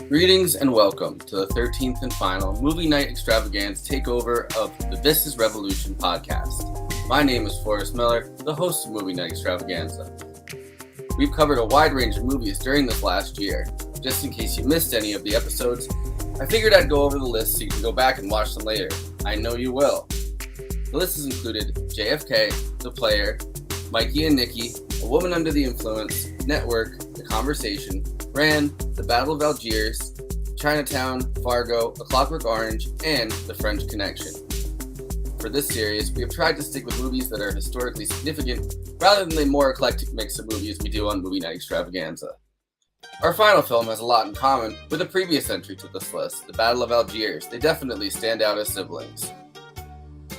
Greetings and welcome to the 13th and final Movie Night Extravaganza takeover of the This Is Revolution podcast. My name is Forrest Miller, the host of Movie Night Extravaganza. We've covered a wide range of movies during this last year. Just in case you missed any of the episodes, I figured I'd go over the list so you can go back and watch them later. I know you will. The list has included JFK, The Player, Mikey and Nikki, A Woman Under the Influence, Network, The Conversation, Ran, The Battle of Algiers, Chinatown, Fargo, A Clockwork Orange, and The French Connection. For this series, we have tried to stick with movies that are historically significant rather than the more eclectic mix of movies we do on Movie Night Extravaganza. Our final film has a lot in common with the previous entry to this list, The Battle of Algiers. They definitely stand out as siblings.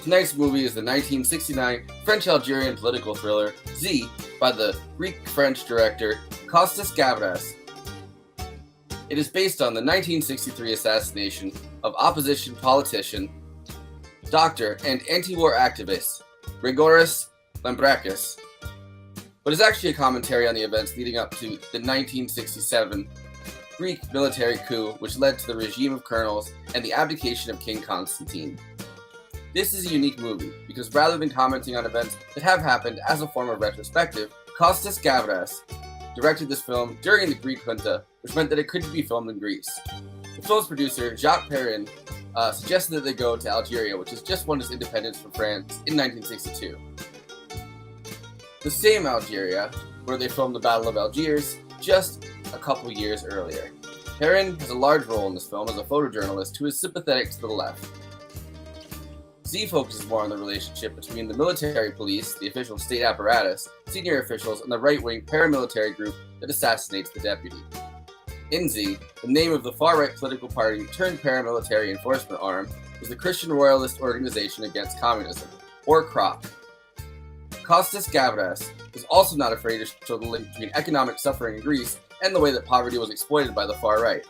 Tonight's movie is the 1969 French-Algerian political thriller, Z, by the Greek-French director Kostas Gavras. It is based on the 1963 assassination of opposition politician, doctor, and anti-war activist Grigoris Lambrakis, but is actually a commentary on the events leading up to the 1967 Greek military coup, which led to the regime of colonels and the abdication of King Constantine. This is a unique movie because rather than commenting on events that have happened as a form of retrospective, Kostas Gavras directed this film during the Greek Junta, which meant that it couldn't be filmed in Greece. The film's producer, Jacques Perrin, suggested that they go to Algeria, which has just won its independence from France in 1962. The same Algeria, where they filmed the Battle of Algiers just a couple years earlier. Perrin has a large role in this film as a photojournalist who is sympathetic to the left. Z focuses more on the relationship between the military police, the official state apparatus, senior officials, and the right-wing paramilitary group that assassinates the deputy. In Z, the name of the far-right political party turned paramilitary enforcement arm is the Christian Royalist Organization Against Communism, or CROC. Kostas Gavras is also not afraid to show the link between economic suffering in Greece and the way that poverty was exploited by the far right.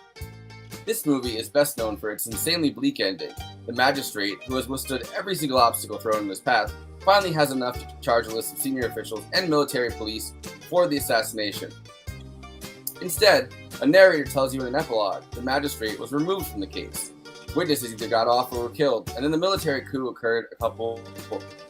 This movie is best known for its insanely bleak ending. The magistrate, who has withstood every single obstacle thrown in his path, finally has enough to charge a list of senior officials and military police for the assassination. Instead, a narrator tells you in an epilogue the magistrate was removed from the case. Witnesses either got off or were killed, and then the military coup occurred a couple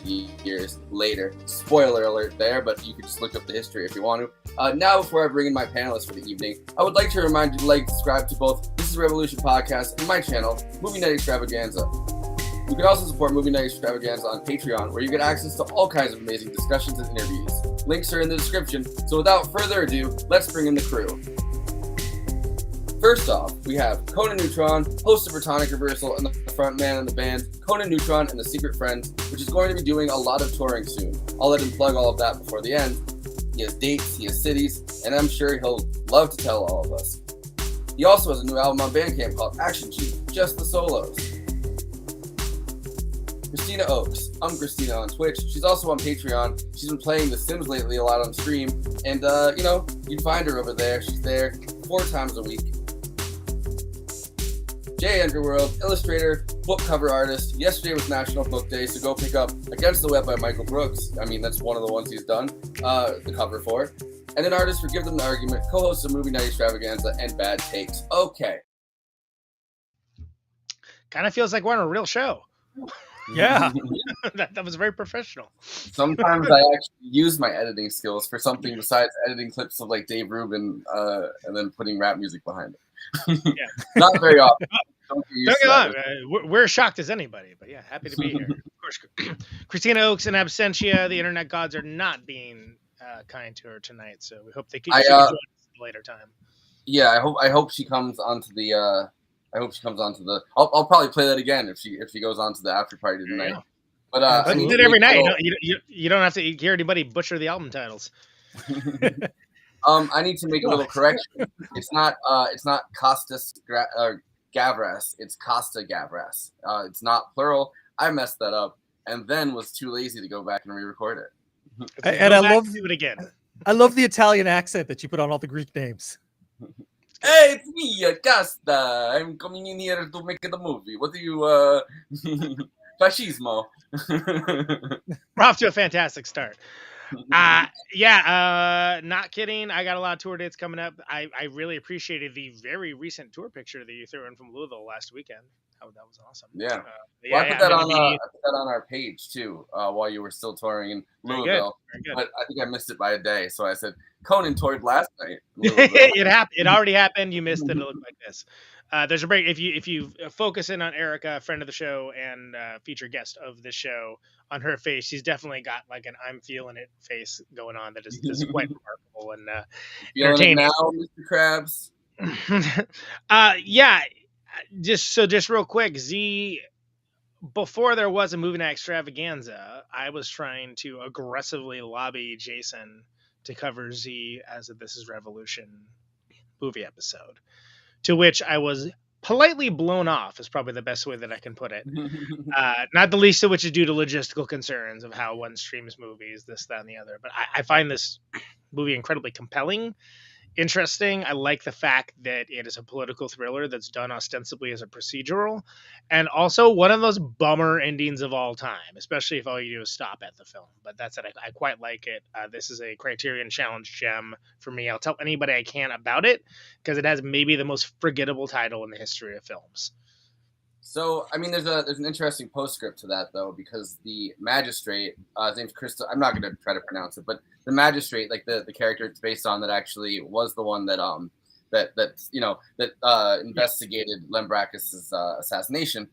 years later. Spoiler alert there, but you can just look up the history if you want to. Now, before I bring in my panelists for the evening, I would like to remind you to like and subscribe to both This Is Revolution podcast and my channel, Movie Night Extravaganza. You can also support Movie Night Extravaganza on Patreon, where you get access to all kinds of amazing discussions and interviews. Links are in the description, so without further ado, let's bring in the crew. First off, we have Conan Neutron, host of Retonic Reversal and the front man in the band, Conan Neutron and the Secret Friends, which is going to be doing a lot of touring soon. I'll let him plug all of that before the end. he has dates, he has cities, and I'm sure he'll love to tell all of us. He also has a new album on Bandcamp called Action Chief, just the solos. Kristina Oaks. I'm Kristina on Twitch. She's also on Patreon. She's been playing The Sims lately a lot on stream. And, you'd find her over there. She's there 4 times a week. Jay Underworld, illustrator, book cover artist. Yesterday was National Book Day, so go pick up Against the Web by Michael Brooks. I mean, that's one of the ones he's done the cover for. And an artist for Give Them the Argument, co-host of Movie Night Extravaganza, and Bad Takes. Okay. Kind of feels like we're on a real show. Yeah. that was very professional. Sometimes I actually use my editing skills for something besides editing clips of like Dave Rubin and then putting rap music behind it. Yeah. Not very often. Don't get on. We're shocked as anybody, but yeah, happy to be here. Of course, Kristina Oaks in absentia. The internet gods are not being kind to her tonight, so we hope they can join us at a later time. Yeah, I hope she comes onto the. I'll probably play that again if she goes on to the after party tonight. Yeah. But you do it every night. You don't have to hear anybody butcher the album titles. I need to make a little correction. It's not Costas Gavras. It's Costa Gavras. It's not plural. I messed that up and then was too lazy to go back and re-record it. And I love do it again. I love the Italian accent that you put on all the Greek names. Hey, it's me, Costa. I'm coming in here to make the movie. What do you, fascismo? We're off to a fantastic start. Not kidding. I got a lot of tour dates coming up. I really appreciated the very recent tour picture that you threw in from Louisville last weekend. That was awesome. Yeah. I put that on our page too while you were still touring in Louisville. Very good. But I think I missed it by a day, so I said Conan toured last night. It happened. It already happened. You missed it. It looked like this. There's a break. If you focus in on Erica, friend of the show and featured guest of the show, on her face, she's definitely got like an "I'm feeling it" face going on that is quite remarkable and entertaining. Now, Mr. Krabs. Yeah. Just real quick, Z. Before there was a Movie Night Extravaganza, I was trying to aggressively lobby Jason to cover Z as a This Is Revolution movie episode, to which I was politely blown off is probably the best way that I can put it. Not the least of which is due to logistical concerns of how one streams movies, this, that, and the other. But I find this movie incredibly compelling, interesting. I like the fact that it is a political thriller that's done ostensibly as a procedural, and also one of those bummer endings of all time, especially if all you do is stop at the film. But that's it. I quite like it. This is a Criterion Challenge gem for me. I'll tell anybody I can about it because it has maybe the most forgettable title in the history of films. So, I mean, there's an interesting postscript to that, though, because the magistrate, his name's Krista, I'm not going to try to pronounce it, but the magistrate, like the character it's based on that actually was the one that investigated Lembrakis' assassination,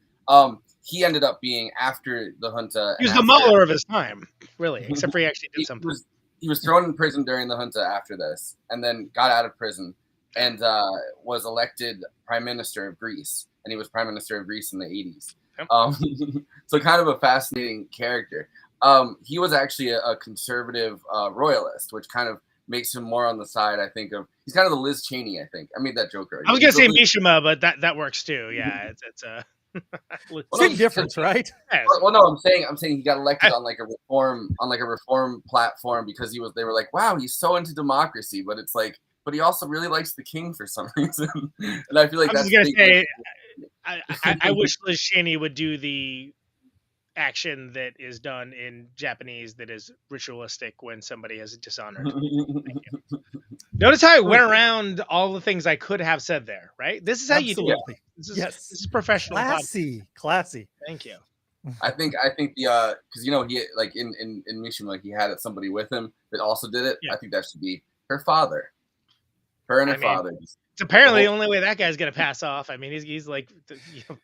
he ended up being after the junta. He was the Mueller of his time, really, except for he actually did something. He was thrown in prison during the junta after this, and then got out of prison and was elected prime minister of Greece. And he was prime minister of Greece in the 80s. Yep. So kind of a fascinating character. He was actually a conservative royalist, which kind of makes him more on the side, I think, of... He's kind of the Liz Cheney, I think. I made that joke already. I was going to say Mishima, but that works too. Yeah, it's a... Same difference, right? Well, no, I'm saying he got elected on a reform platform because they were like, wow, he's so into democracy, but it's like, but he also really likes the king for some reason. And I feel like I was going to say, I wish Liz Cheney would do the action that is done in Japanese that is ritualistic when somebody is dishonored. Thank you. Notice how I went around all the things I could have said there, right? This is how you do it. This is professional. Classy. Thank you. I think the because he like in Mishima, he had somebody with him that also did it. Yeah. I think that should be her father. Her and her father. It's apparently the only way that guy's gonna pass off. I mean, he's like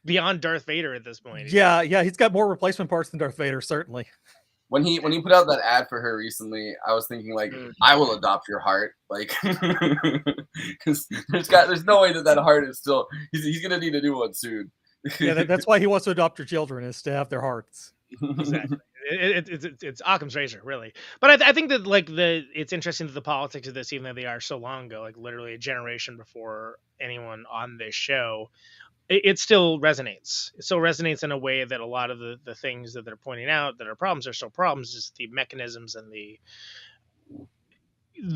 beyond Darth Vader at this point. Yeah, he's got more replacement parts than Darth Vader, certainly. When he put out that ad for her recently, I was thinking like, I will adopt your heart, like, because there's no way that heart is still. He's gonna need a new one soon. Yeah, that's why he wants to adopt your children, is to have their hearts. Exactly. It's Occam's razor, really. But I think that like it's interesting that the politics of this, even though they are so long ago, like literally a generation before anyone on this show, it still resonates. It still resonates in a way that a lot of the things that they're pointing out that are problems are still problems. Just the mechanisms and the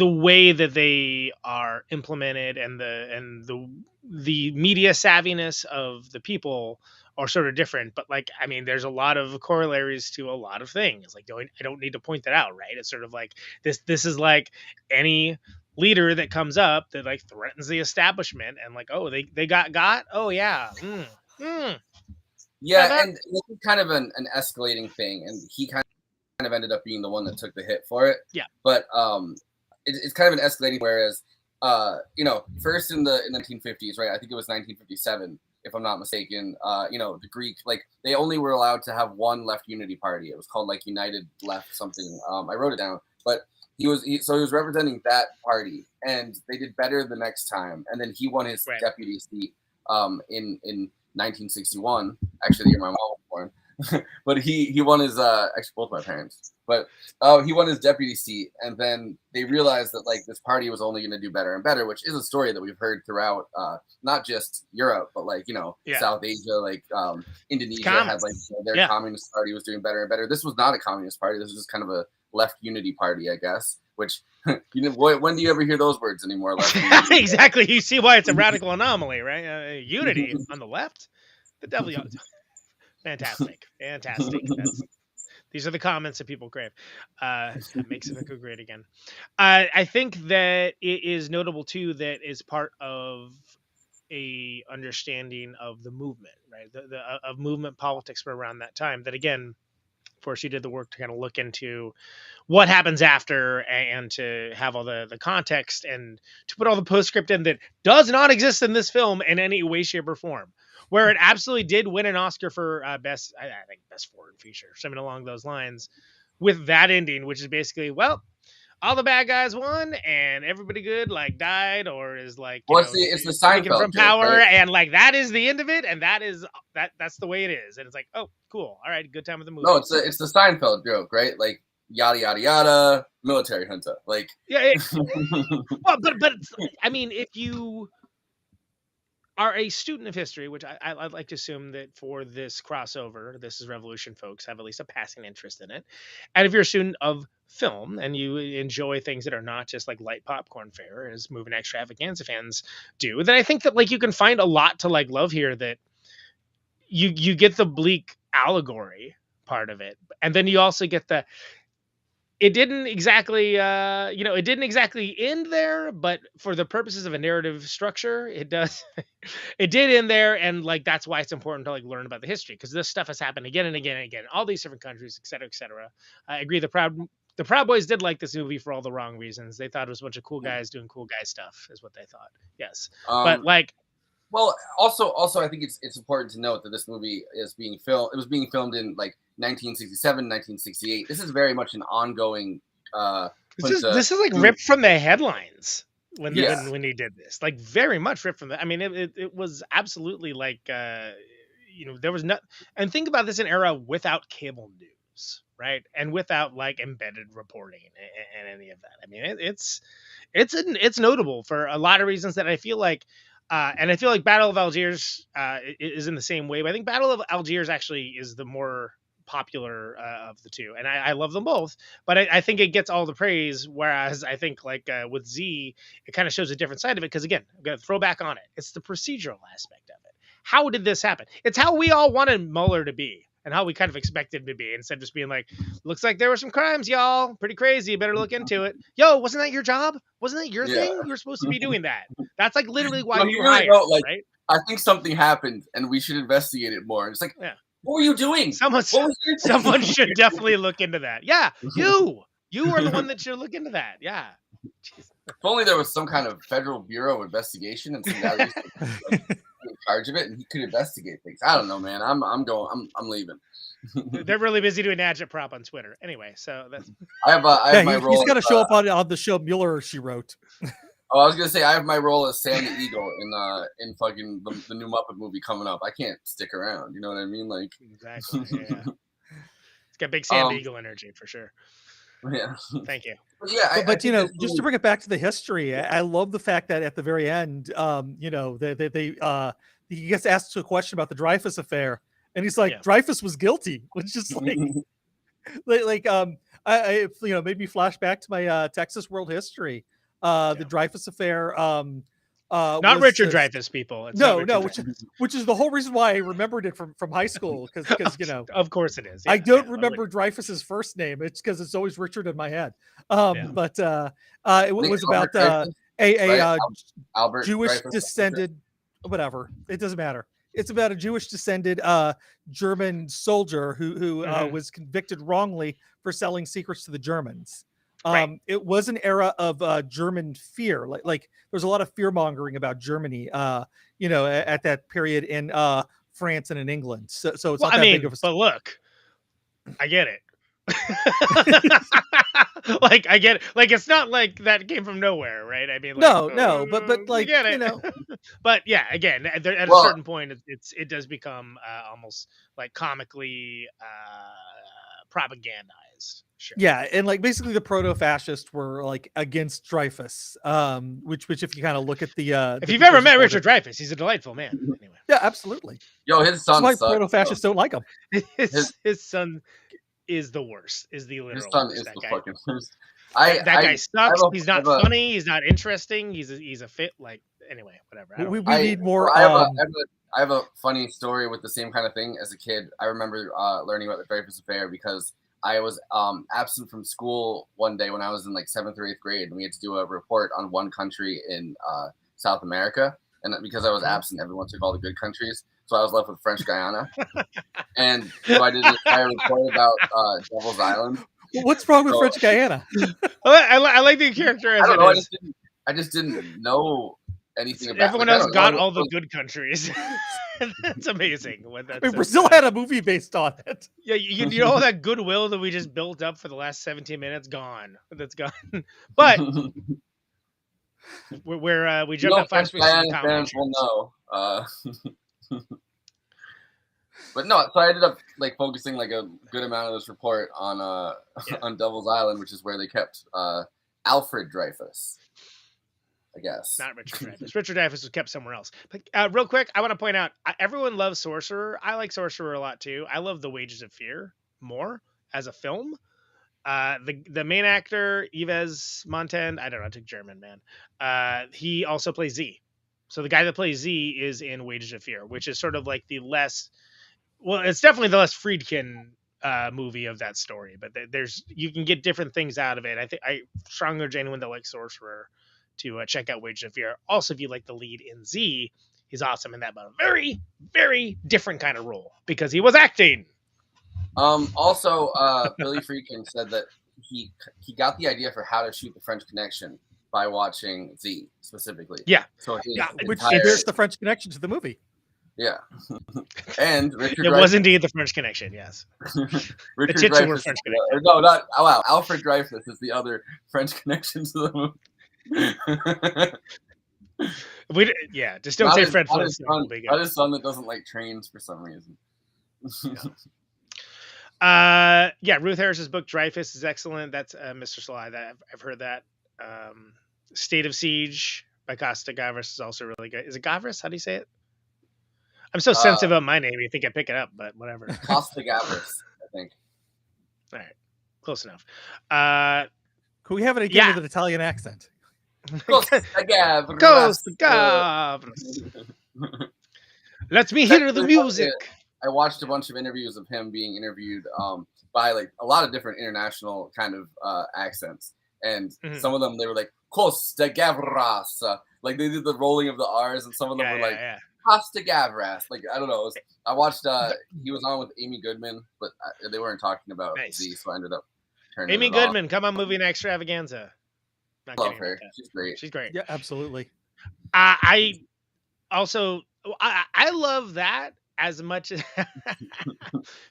way that they are implemented and the media savviness of the people are sort of different. But like, I mean, there's a lot of corollaries to a lot of things. Like, I don't need to point that out, right? It's sort of like this is like any leader that comes up that like threatens the establishment and like, oh, they got, oh yeah. Yeah, and it's kind of an escalating thing, and he kind of ended up being the one that took the hit for it. Yeah. But it's kind of an escalating, whereas first in the 1950s, right? I think it was 1957, if I'm not mistaken. The Greek, like, they only were allowed to have one left unity party. It was called like United Left something. I wrote it down, but he was representing that party, and they did better the next time, and then he won his deputy seat in 1961, actually the year my mom was born. But he won his actually both my parents, but he won his deputy seat, and then they realized that like this party was only going to do better and better, which is a story that we've heard throughout not just Europe, but like South Asia, like Indonesia had like their communist party was doing better and better. This was not a communist party. This was just kind of a left unity party, I guess. Which when do you ever hear those words anymore? Exactly. You see why it's a radical anomaly, right? Unity on the left, the devil. Fantastic. These are the comments that people crave. That makes it go great again. I think that it is notable too that is part of a understanding of the movement, right? Of movement politics for around that time. That again, Forrest, you did the work to kind of look into what happens after and to have all the context and to put all the postscript in that does not exist in this film in any way, shape, or form. Where it absolutely did win an Oscar for best foreign feature, something along those lines, with that ending, which is basically, well, all the bad guys won and everybody good like died or is like it's the Seinfeld from power, right? And like that is the end of it, and that's the way it is, and it's like, oh, cool, all right, good time with the movie. No, it's the Seinfeld joke, right? Like yada yada yada, military junta, like well, but I mean, if you are a student of history, which I'd like to assume that for this crossover, This Is Revolution folks have at least a passing interest in it. And if you're a student of film and you enjoy things that are not just like light popcorn fare, as movie night extravaganza fans do, then I think that like you can find a lot to like love here. That you get the bleak allegory part of it, and then you also get the. It didn't exactly, it didn't exactly end there, but for the purposes of a narrative structure, it does. It did end there, and like that's why it's important to like learn about the history, because this stuff has happened again and again and again, all these different countries, et cetera, et cetera. I agree. The Proud Boys did like this movie for all the wrong reasons. They thought it was a bunch of cool guys doing cool guy stuff, is what they thought. Yes, but like. Well, also, I think it's important to note that this movie is being filmed. It was being filmed in like 1967, 1968. This is very much an ongoing. This is like ripped from the headlines when he did this. Like very much ripped from the. I mean, it was absolutely like there was not. And think about this: an era without cable news, right? And without like embedded reporting and any of that. I mean, it's notable for a lot of reasons that I feel like. And I feel like Battle of Algiers is in the same way. But I think Battle of Algiers actually is the more popular of the two. And I love them both. But I think it gets all the praise. Whereas I think like with Z, it kind of shows a different side of it. Because again, I'm going to throw back on it. It's the procedural aspect of it. How did this happen? It's how we all wanted Mueller to be. And how we kind of expected him to be, instead of just being like, looks like there were some crimes, y'all. Pretty crazy. Better look into it. Yo, wasn't that your job? Wasn't that your thing? You were supposed to be doing that. That's like literally why you were hired, right? I think something happened and we should investigate it more. And it's like, what were you doing? Someone should definitely look into that. Yeah, you are the one that should look into that. Yeah. Jeez. If only there was some kind of federal bureau of investigation and some guy was in charge of it, and he could investigate things. I don't know, man. I'm leaving. They're really busy doing agitprop on Twitter. Anyway, so that's. I have my role. He's gonna show up on the show Mueller, she wrote. Oh, I was gonna say I have my role as Sam the Eagle in fucking the new Muppet movie coming up. I can't stick around. You know what I mean? Like exactly. Yeah. got big Sam Um, Beagle energy for sure. Yeah. Thank you. But yeah, I But think that's just to really, bring it back to the history, I love the fact that at the very end, he gets asked a question about the Dreyfus affair, and he's like, Yeah. Dreyfus was guilty, which is made me flash back to my Texas world history. The Dreyfus affair, Not was Richard Dreyfuss, people. It's not no, Richard which is the whole reason why I remembered it from high school, because Of course it is. I Yeah, don't yeah, remember Dreyfus's first name. It's because it's always Richard in my head. Yeah. But it I think was Albert about Dreyfus, a right? Albert Jewish Dreyfus. descended, whatever. It doesn't matter. It's about a Jewish descended German soldier who was convicted wrongly for selling secrets to the Germans. Right. It was an era of German fear. Like there was a lot of fear mongering about Germany. At that period in France and in England. So it's not that big of a. But look, I get it. Like I get it. Like it's not like that came from nowhere, right? I mean, like, no, but like get it. But yeah, again, at a certain point, it does become almost like comically propagandized. Sure. Yeah, and like basically the proto-fascists were like against Dreyfus, which if you kind of look at the if you've ever met Richard Dreyfuss, he's a delightful man. Anyway, yeah, absolutely. Yo, his son. That's why proto-fascists don't like him. His son is the worst. Is the literal. His son worst. is That the guy. fucking worst. That guy sucks. He's not funny. He's not interesting. He's a fit. Like anyway, whatever. We need more. I have a funny story with the same kind of thing. As a kid, I remember learning about the Dreyfus affair because I was absent from school one day when I was in like 7th or 8th grade, and we had to do a report on one country in South America. And because I was absent, everyone took all the good countries, so I was left with French Guyana. And so I did an entire report about Devil's Island. What's wrong with French Guyana? I like the character as I don't know. is. I just didn't know anything about. Everyone else got all the good countries. That's amazing. Brazil had a movie based on it. Yeah, you know all that goodwill that we just built up for the last 17 minutes gone. That's gone. But we jumped up 5 spaces. Fans will know. But no, so I ended up like focusing like a good amount of this report on Devil's Island, which is where they kept Alfred Dreyfus, I guess. Not Richard Dreyfuss. Richard Dreyfuss was kept somewhere else. But real quick, I want to point out, everyone loves Sorcerer. I like Sorcerer a lot too. I love The Wages of Fear more as a film. The main actor, Yves Montand, I don't know, I took German, man. He also plays Z. So the guy that plays Z is in Wages of Fear, which is sort of like the less, well, it's definitely the less Friedkin movie of that story, but you can get different things out of it. I think I strongly urge anyone that likes Sorcerer to check out Wages of Fear. Also, if you like the lead in Z, he's awesome in that, but a very, very different kind of role because he was acting. Also, Billy Friedkin said that he got the idea for how to shoot The French Connection by watching Z specifically. Yeah. So which there's the French connection to the movie. Yeah. And Richard It was indeed The French Connection, yes. Richard the titular Dreyfuss, French Connection. No, not, oh wow. Alfred Dreyfus is the other French connection to the movie. Just don't say Fred Flintstone. Not his son that doesn't like trains for some reason. Ruth Harris's book Dreyfus is excellent. That's Mr. Sly. That I've heard that. State of Siege by Costa Gavras is also really good. Is it Gavras? How do you say it? I'm so sensitive about my name. You think I pick it up, but whatever. Costa Gavras, I think. All right, close enough. Can we have it again with an Italian accent? Costa Gavras. Costa Gavras. Let me hear the music. I watched a bunch of interviews of him being interviewed by like a lot of different international kind of accents, and some of them they were like Costa Gavras, like they did the rolling of the R's, and some of them were like Costa Gavras. Like I don't know. I watched. He was on with Amy Goodman, but they weren't talking about Z, so I ended up turning. Amy Goodman, come on, movie and Extravaganza. Not love her. She's great. She's great. Yeah, absolutely. I also I love that as much as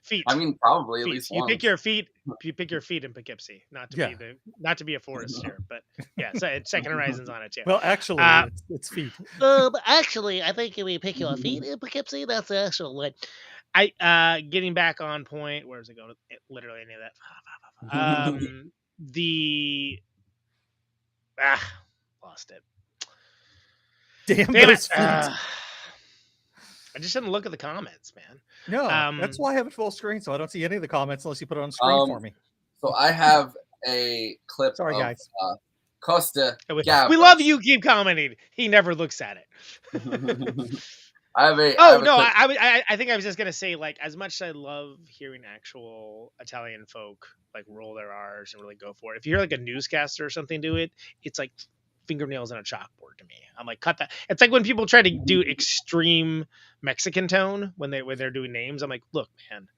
feet. I mean, probably feet. At least you once. pick your feet. You pick your feet in Poughkeepsie, not to be a Forrest here, but yeah, so Second Horizons on it too. Well, actually, it's feet. Actually, I think if we pick your feet in Poughkeepsie, that's the actual one. Getting back on point. Where's it going? Literally any of that. Lost it. Damn Damn those it. feet. I just didn't look at the comments, man. No, that's why I have it full screen, so I don't see any of the comments unless you put it on screen for me. So I have a clip Sorry, of guys. Costa. We love you. Keep commenting. He never looks at it. I think I was just gonna say, like, as much as I love hearing actual Italian folk like roll their R's and really go for it. If you hear like a newscaster or something do it, it's like fingernails on a chalkboard to me. I'm like, cut that. It's like when people try to do extreme Mexican tone when they're doing names. I'm like, look, man,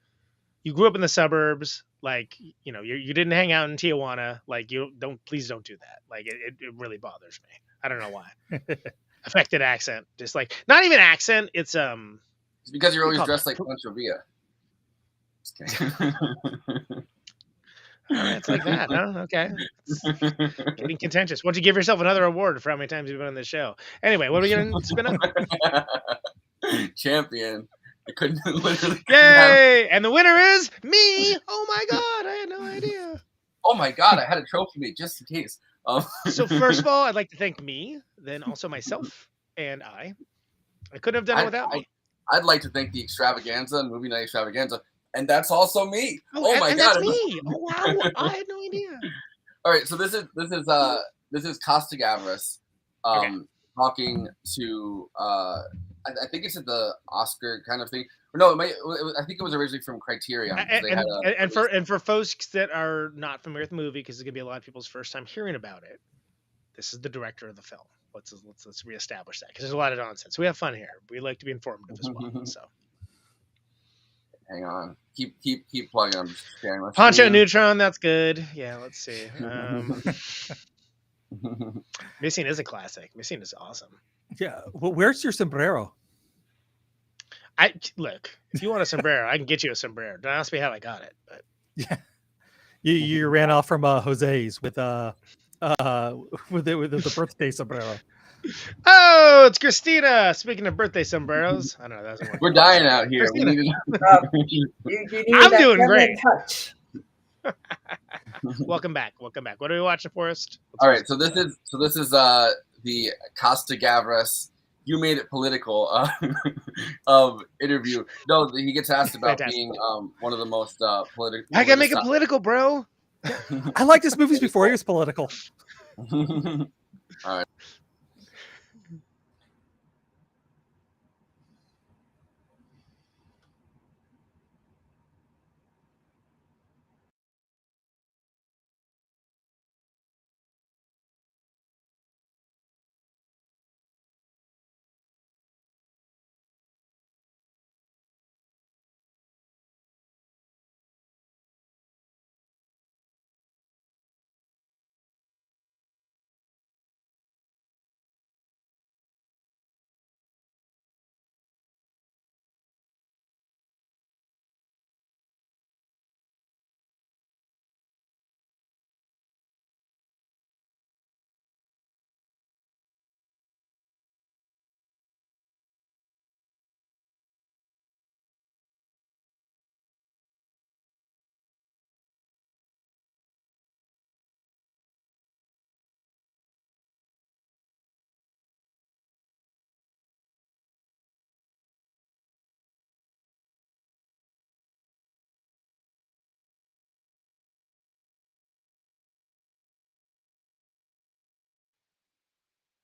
you grew up in the suburbs. Like, you know, you didn't hang out in Tijuana. Like, please don't do that. Like, it really bothers me. I don't know why. Affected accent, just like not even accent. It's because you're always dressed like Pancho Villa. Just kidding. It's like that, huh? Okay. It's getting contentious. Why don't you give yourself another award for how many times you've been on this show? Anyway, what are we going to spin up? Champion. I couldn't literally. Yay! And the winner is me. Oh my god, I had no idea. Oh my god, I had a trophy made just in case. So first of all, I'd like to thank me, then also myself, and I couldn't have done it without me. I'd like to thank the Extravaganza, Movie Night Extravaganza, and that's also me. Oh my god, that's me. Oh wow, I had no idea. All right, so this is Costa Gavras, talking to I think it's at the Oscar kind of thing. No, I think it was originally from Criterion. And for folks that are not familiar with the movie, because it's gonna be a lot of people's first time hearing about it, this is the director of the film. Let's reestablish that, because there's a lot of nonsense. We have fun here. We like to be informative as well. So, hang on, keep plugging. I'm just sharing my Poncho Neutron. That's good. Yeah, let's see. Missing is a classic. Missing is awesome. Yeah. Well, where's your sombrero? Look, if you want a sombrero, I can get you a sombrero. Don't ask me how I got it, but yeah, you ran off from Jose's with the birthday sombrero. Oh, it's Kristina. Speaking of birthday sombreros, I don't know. That doesn't work. We're dying out here. I'm doing great. Welcome back. What are we watching, Forrest? All right, so this is the Costa Gavras "You Made It Political" interview. No, he gets asked about being one of the most political. I can make it political, bro. I liked his movies before he was political. All right.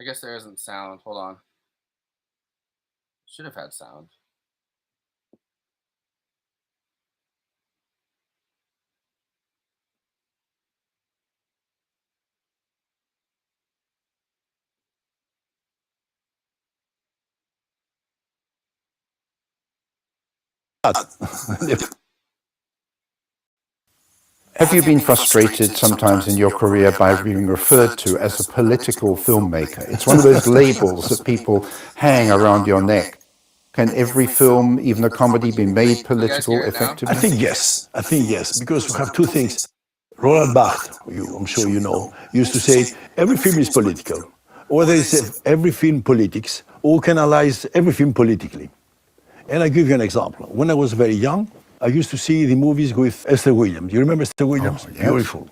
I guess there isn't sound. Hold on. Should have had sound. Have you been frustrated sometimes in your career by being referred to as a political filmmaker? It's one of those labels that people hang around your neck. Can every film, even a comedy, be made political effectively? I think yes, because we have two things. Roland Barthes, I'm sure you know, used to say, every film is political. Or they say, every film politics, or can analyze every film politically. And I give you an example. When I was very young, I used to see the movies with Esther Williams. You remember Esther Williams? Oh, yes. Beautiful.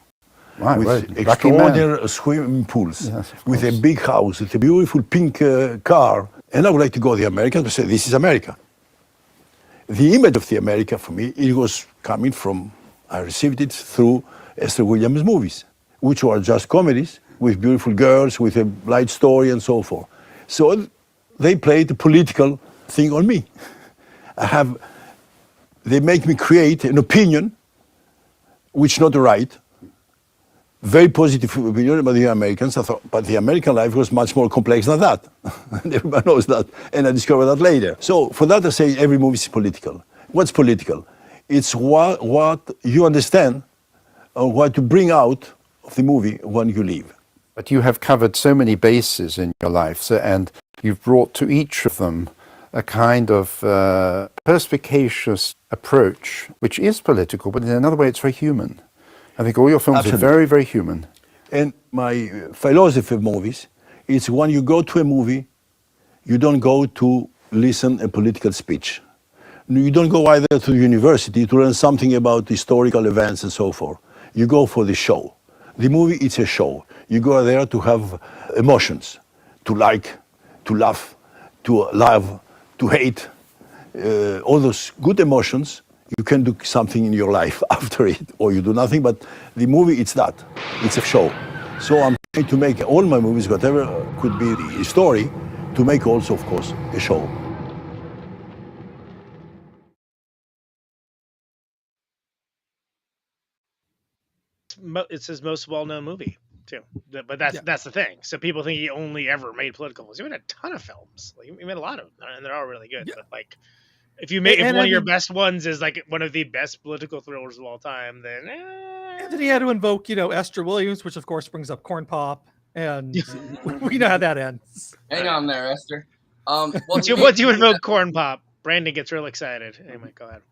Right, With right. extraordinary swimming pools, Yes, of with a course. big house, with a beautiful pink car. And I would like to go to the Americans to say, this is America. The image of the America for me, it was coming from, I received it through Esther Williams movies, which were just comedies with beautiful girls, with a light story and so forth. So they played the political thing on me. They make me create an opinion which not right, very positive opinion about the Americans. I thought, but the American life was much more complex than that. And everybody knows that. And I discovered that later. So for that, I say every movie is political. What's political? It's what you understand or what you bring out of the movie when you leave. But you have covered so many bases in your life, and you've brought to each of them a kind of perspicacious approach, which is political, but in another way, it's very human. I think all your films Absolutely. are very, very human. And my philosophy of movies is when you go to a movie, you don't go to listen a political speech. You don't go either to university to learn something about historical events and so forth. You go for the show. The movie, it's a show. You go there to have emotions, to like, to laugh, to love, to hate, all those good emotions. You can do something in your life after it, or you do nothing, but the movie, it's that. It's a show. So I'm trying to make all my movies, whatever could be the story, to make also, of course, a show. It's his most well-known movie too, but that's the thing. So people think he only ever made political films. He made a ton of films. Like, he made a lot of them, and they're all really good. But like, if one of your best ones is like one of the best political thrillers of all time, then And then he had to invoke, Esther Williams, which of course brings up Corn Pop, and we know how that ends. Hang on there, Esther. Once you invoke Corn Pop, Brandon gets real excited. Anyway, go ahead.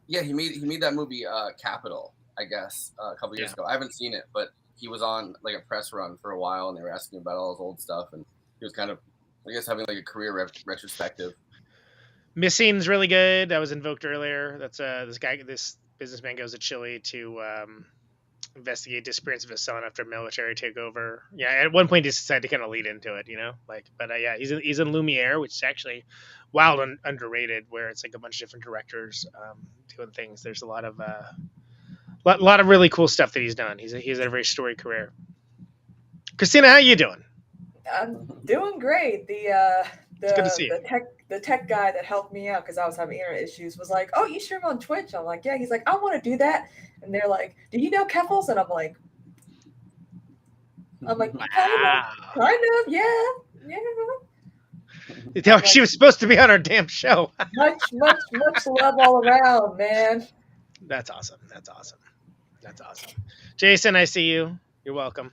Yeah, he made that movie Capital, I guess, a couple years ago. I haven't seen it, but he was on like a press run for a while, and they were asking about all his old stuff, and he was kind of, I guess, having like a career retrospective. Missing's really good. That was invoked earlier. That's this businessman goes to Chile to investigate disappearance of his son after military takeover. Yeah, at one point he decided to kind of lead into it, yeah, he's in Lumiere, which is actually wild and underrated, where it's like a bunch of different directors doing things. There's a lot of really cool stuff that he's done. He's had a very storied career. Kristina, how you doing? I'm doing great. It's good to see you. The tech guy that helped me out because I was having internet issues was like, "Oh, you stream on Twitch?" I'm like, "Yeah." He's like, "I want to do that," and they're like, "Do you know Keffels?" And I'm like, Wow. kind of, yeah. You tell her she was supposed to be on our damn show. Much love all around, man. That's awesome. Jason, I see you. You're welcome.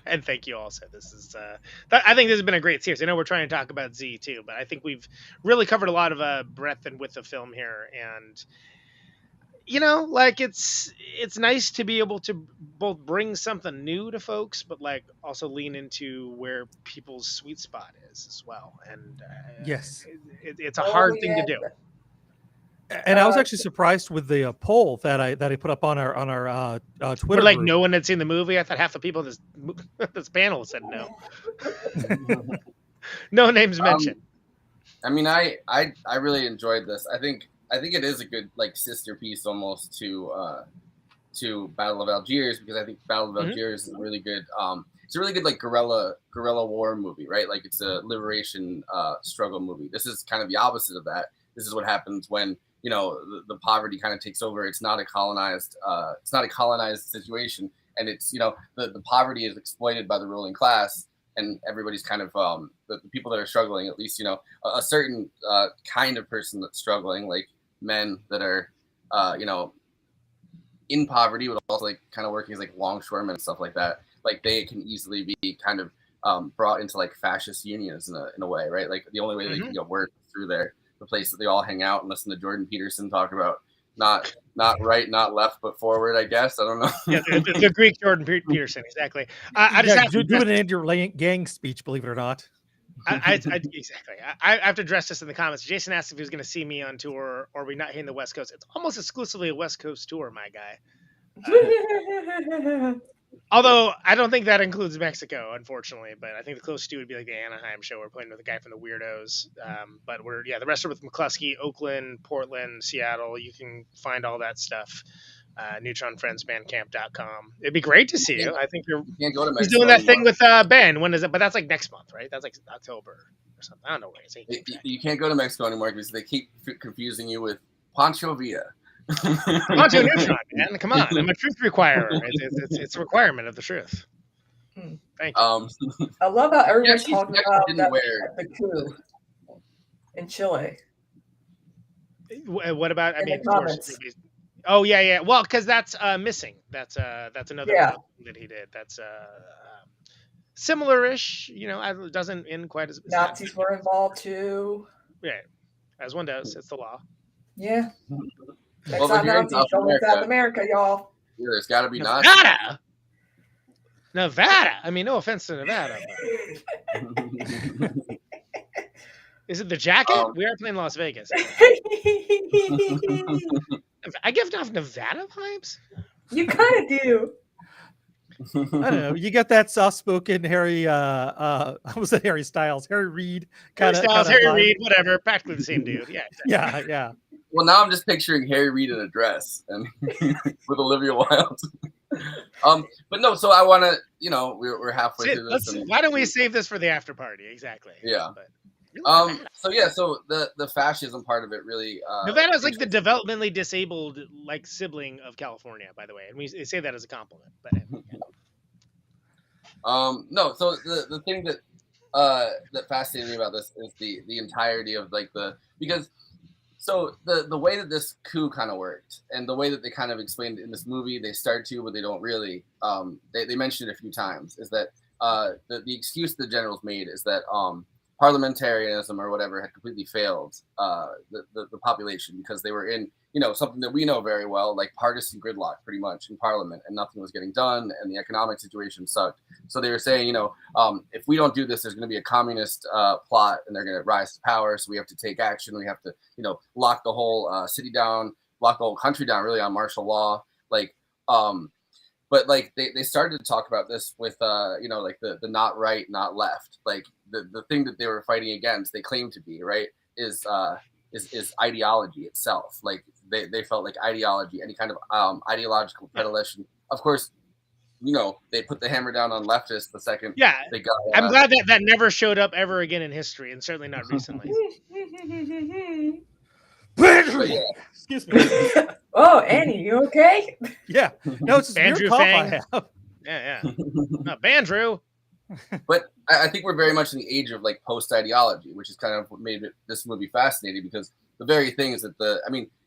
And thank you also. This is I think this has been a great series. I know we're trying to talk about Z too, but I think we've really covered a lot of breadth and width of film here, and like it's nice to be able to both bring something new to folks, but like also lean into where people's sweet spot is as well. And yes, it's a hard thing to do. And I was actually surprised with the poll that I put up on our Twitter. But like group. no one had seen the movie. I thought half the people in this panel said no. No names mentioned. I mean, I really enjoyed this. I think it is a good like sister piece almost to Battle of Algiers, because I think Battle of Algiers is a really good it's a really good like guerrilla war movie, right? Like it's a liberation struggle movie. This is kind of the opposite of that. This is what happens when the poverty kind of takes over. It's not a colonized situation, and it's the poverty is exploited by the ruling class, and everybody's kind of the people that are struggling, at least a certain kind of person that's struggling, like men that are in poverty, but also like kind of working as like longshoremen and stuff like that. Like they can easily be kind of brought into like fascist unions in a way, right? Like the only way they can work through the place that they all hang out and listen to Jordan Peterson talk about not right, not left, but forward, I guess. I don't know. Yeah, the Greek Jordan Peterson, exactly. I just have to do it in your gang speech, believe it or not. Exactly. I have to address this in the comments. Jason asked if he was going to see me on tour or we not hitting the West Coast. It's almost exclusively a West Coast tour, my guy. Although I don't think that includes Mexico, unfortunately. But I think the closest to would be like the Anaheim show. We're playing with a guy from the Weirdos. But the rest are with McCluskey, Oakland, Portland, Seattle. You can find all that stuff. NeutronFriendsBandcamp.com. It'd be great to see you. I think can't go to he's Mexico doing that anymore. thing with Ben. When is it? But that's like next month, right? That's like October or something. I don't know where it's. You can't go to Mexico anymore because they keep confusing you with Pancho Villa. Pancho Neutron, man. Come on. I'm a truth requirer. It's a requirement of the truth. Thank you. I love how everyone's she's talking never about been that, where- the coup in Chile. What about? I In mean, the comments. oh yeah. Well, because that's missing. That's another Yeah. thing that he did. That's similar-ish. It doesn't end quite as Nazis were involved too. Yeah, as one does. It's the law. Yeah. Next Well, but time here in Nazis South show in South America- America, y'all. Yeah, there's got to be Nazis. Nevada. I mean, no offense to Nevada. But... Is it the jacket? We are playing Las Vegas. I give off Nevada vibes. You kind of do. I don't know. You get that soft-spoken Harry. I was it Harry Styles, Harry Reid Harry kind Styles, of Harry vibe. Reid, whatever. Practically the same dude. Yeah. Exactly. Yeah. Well, now I'm just picturing Harry Reid in a dress and with Olivia Wilde. But no, so I want to, we're halfway through this. Why don't we save this for the after party? Exactly. Yeah. But, so the fascism part of it really. Nevada is like the developmentally disabled sibling of California, by the way, and we say that as a compliment. But no, so the thing that fascinated me about this is the entirety of because the way that this coup kind of worked and the way that they kind of explained it in this movie, they start to, but they don't really. They mentioned it a few times. Is that the excuse the generals made is that parliamentarianism or whatever had completely failed the population because they were in something that we know very well, like partisan gridlock pretty much in parliament, and nothing was getting done and the economic situation sucked. So they were saying, if we don't do this, there's going to be a communist plot and they're going to rise to power. So we have to take action. We have to, lock the whole city down, lock the whole country down really on martial law. But they started to talk about this with the not right, not left. Like the thing that they were fighting against, they claim to be right, is ideology itself. Like they felt like ideology, any kind of ideological predilection. Of course, they put the hammer down on leftists the second they got. I'm glad that never showed up ever again in history, and certainly not recently. Excuse me. Oh, Annie, you okay? Yeah. No, it's just Andrew weird cough I Fang. have. Yeah. Bandrew. But I think we're very much in the age of post ideology, which is kind of what made this movie fascinating because the very thing is that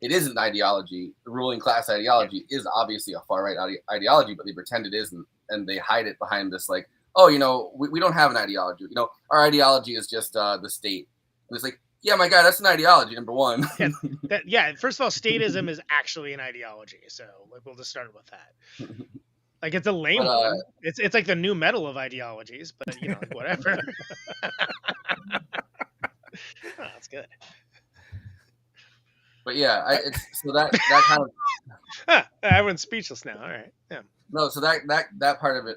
it isn't ideology. The ruling class ideology is obviously a far right ideology, but they pretend it isn't, and they hide it behind this we don't have an ideology. Our ideology is just the state. And it's yeah, my God, that's an ideology, number one. First of all, statism is actually an ideology, so we'll just start with that. It's a lame one. It's like the new metal of ideologies, but whatever. That's good. But yeah, that kind of. Everyone's speechless now. All right. Yeah. No, so that part of it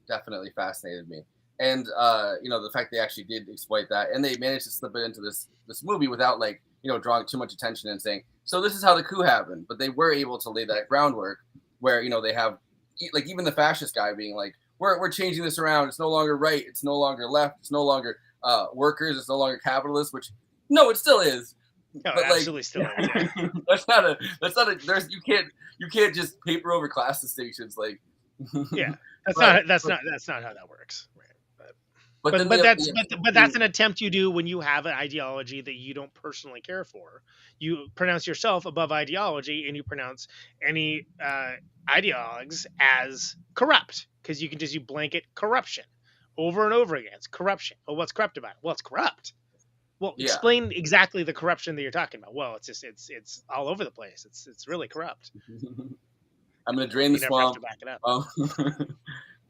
definitely fascinated me, and the fact they actually did exploit that, and they managed to slip it into this movie without drawing too much attention and saying, so this is how the coup happened. But they were able to lay that groundwork where they have even the fascist guy being we're changing this around. It's no longer right. It's no longer left. It's no longer workers. It's no longer capitalists. Which no, it still is. No, but absolutely still is. that's not a. There's you can't just paper over class distinctions Yeah, that's not how that works. Right. But that's an attempt you do when you have an ideology that you don't personally care for. You pronounce yourself above ideology, and you pronounce any ideologues as corrupt because you can just blanket corruption over and over again. It's corruption. Well, what's corrupt about it? Well, it's corrupt. Well, explain exactly the corruption that you're talking about. Well, it's just it's all over the place. It's really corrupt. I'm gonna drain the swamp. Have to back it up.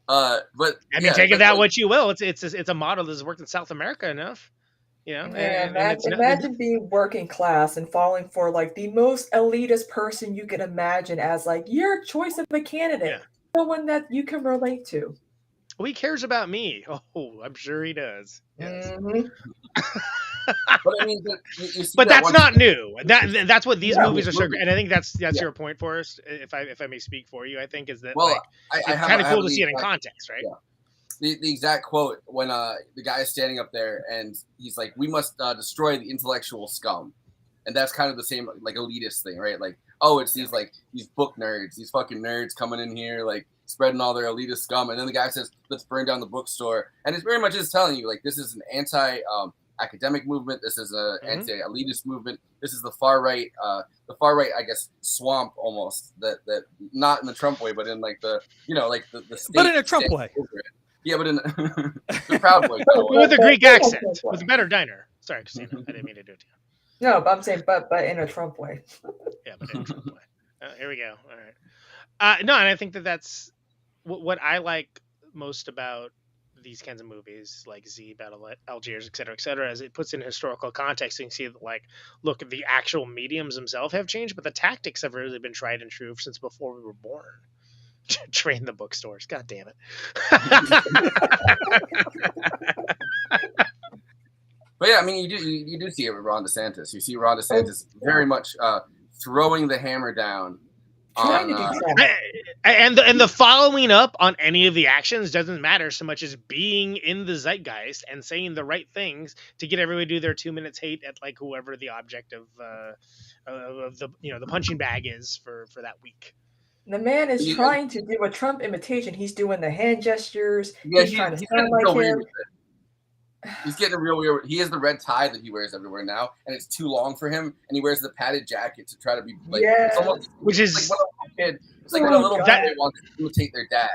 But I mean, take of that what you will. It's a model that's worked in South America enough, you know. Yeah, And it's imagine being working class and falling for like the most elitist person you can imagine as like your choice of a candidate, Yeah. someone that you can relate to. Oh, he cares about me. Oh, I'm sure he does. Yes. Mhm. But I mean, you see But that that's once- not new. That's what these Yeah, movies are so great. And I think that's Yeah. your point, Forrest. If I may speak for you, I think is that Well, like I it's have- kind I of have cool to the see it in exact- context, right? Yeah. The exact quote when the guy is standing up there and he's like, "We must destroy the intellectual scum," and that's kind of the same like elitist thing, right? Like, oh, it's these like these book nerds, these fucking nerds coming in here like spreading all their elitist scum, and then the guy says, "Let's burn down the bookstore," and it's very much just telling you like this is an anti academic movement, this is an anti elitist movement, this is the far right, I guess, swamp almost that not in the Trump way, but in like the like the state, But in a Trump way. Yeah, but in the proud way. With a Greek accent, with a better diner. Sorry, Kristina, I didn't mean to do it to you. No, but I'm saying, but in a Trump way. Yeah, but in a Trump way. Here we go. All right. No, and I think that's what I like most about these kinds of movies, like Z, Battle at Algiers, et cetera, as it puts in historical context. And you see that, like, look, the actual mediums themselves have changed, but the tactics have really been tried and true since before we were born. Train the bookstores. God damn it. But yeah, I mean, you do see it with Ron DeSantis. You see Ron DeSantis very much throwing the hammer down. Trying to do something. And the following up on any of the actions doesn't matter so much as being in the zeitgeist and saying the right things to get everybody to do their 2 minutes hate at like whoever the object of the the punching bag is for that week. The man is trying to do a Trump imitation. He's doing the hand gestures. Yeah, he's trying to sound like him. He's getting real weird. He has the red tie that he wears everywhere now, and it's too long for him. And he wears the padded jacket to try to be like, it's almost, which is like when a little kid. It's like when a little kid wants to imitate their dad,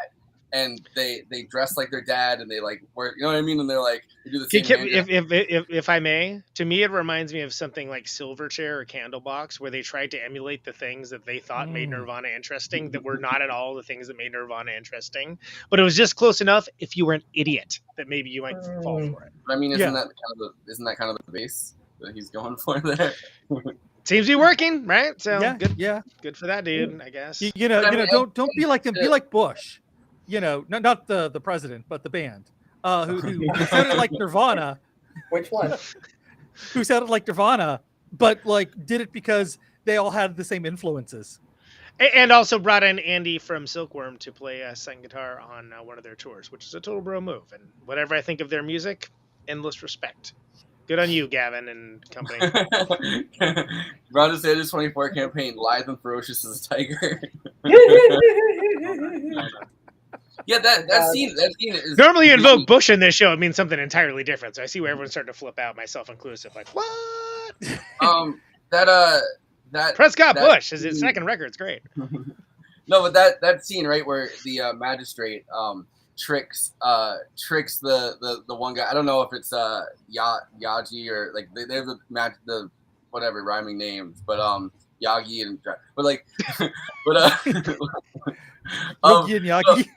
and they dress like their dad, and they like wear, you know what I mean? And they're like, they do the same. If I may, to me, it reminds me of something like Silverchair or Candlebox, where they tried to emulate the things that they thought made Nirvana interesting that were not at all the things that made Nirvana interesting. But it was just close enough. If you were an idiot, that maybe you might fall for it. But I mean, isn't that kind of the base that he's going for there? Seems to be working, right? So yeah, good for that dude, I guess. Don't be like him. Be like Bush. Not the president, but the band, who sounded like Nirvana. Which one? Who sounded like Nirvana, but like did it because they all had the same influences. And also brought in Andy from Silkworm to play second guitar on one of their tours, which is a total bro move. And whatever I think of their music, endless respect. Good on you, Gavin and company. Ron DeSantis 24 campaign, lithe and ferocious as a tiger. Yeah, that scene is normally you invoke Bush in this show. It means something entirely different. So I see where everyone's starting to flip out, myself inclusive. Like, what? That Prescott Bush is his second record. It's great. No, but that scene right where the magistrate tricks the one guy. I don't know if it's Yaji or like they have the whatever rhyming names, but Yagi and but like Yogi and Yagi.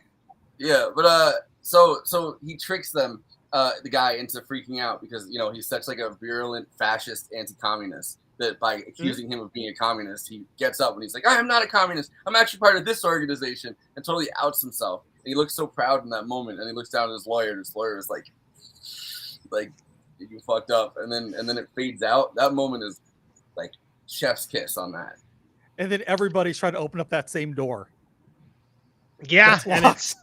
So he tricks them, the guy, into freaking out because he's such like a virulent fascist anti-communist that by accusing him of being a communist, he gets up and he's like, I am not a communist. I'm actually part of this organization, and totally outs himself. And he looks so proud in that moment, and he looks down at his lawyer, and his lawyer is like you fucked up, and then it fades out. That moment is like chef's kiss on that. And then everybody's trying to open up that same door. Yeah, and it's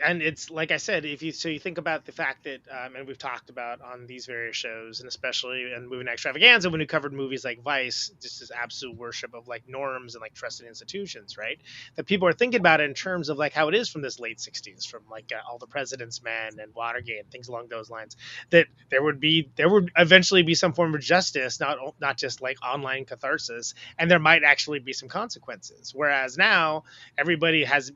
and it's like I said, if you think about the fact that and we've talked about on these various shows, and especially in Movie Night Extravaganza when we covered movies like Vice, just this absolute worship of like norms and like trusted institutions, right? That people are thinking about it in terms of like how it is from this late '60s, from like All the President's Men and Watergate and things along those lines. That there would eventually be some form of justice, not just like online catharsis, and there might actually be some consequences. Whereas now everybody has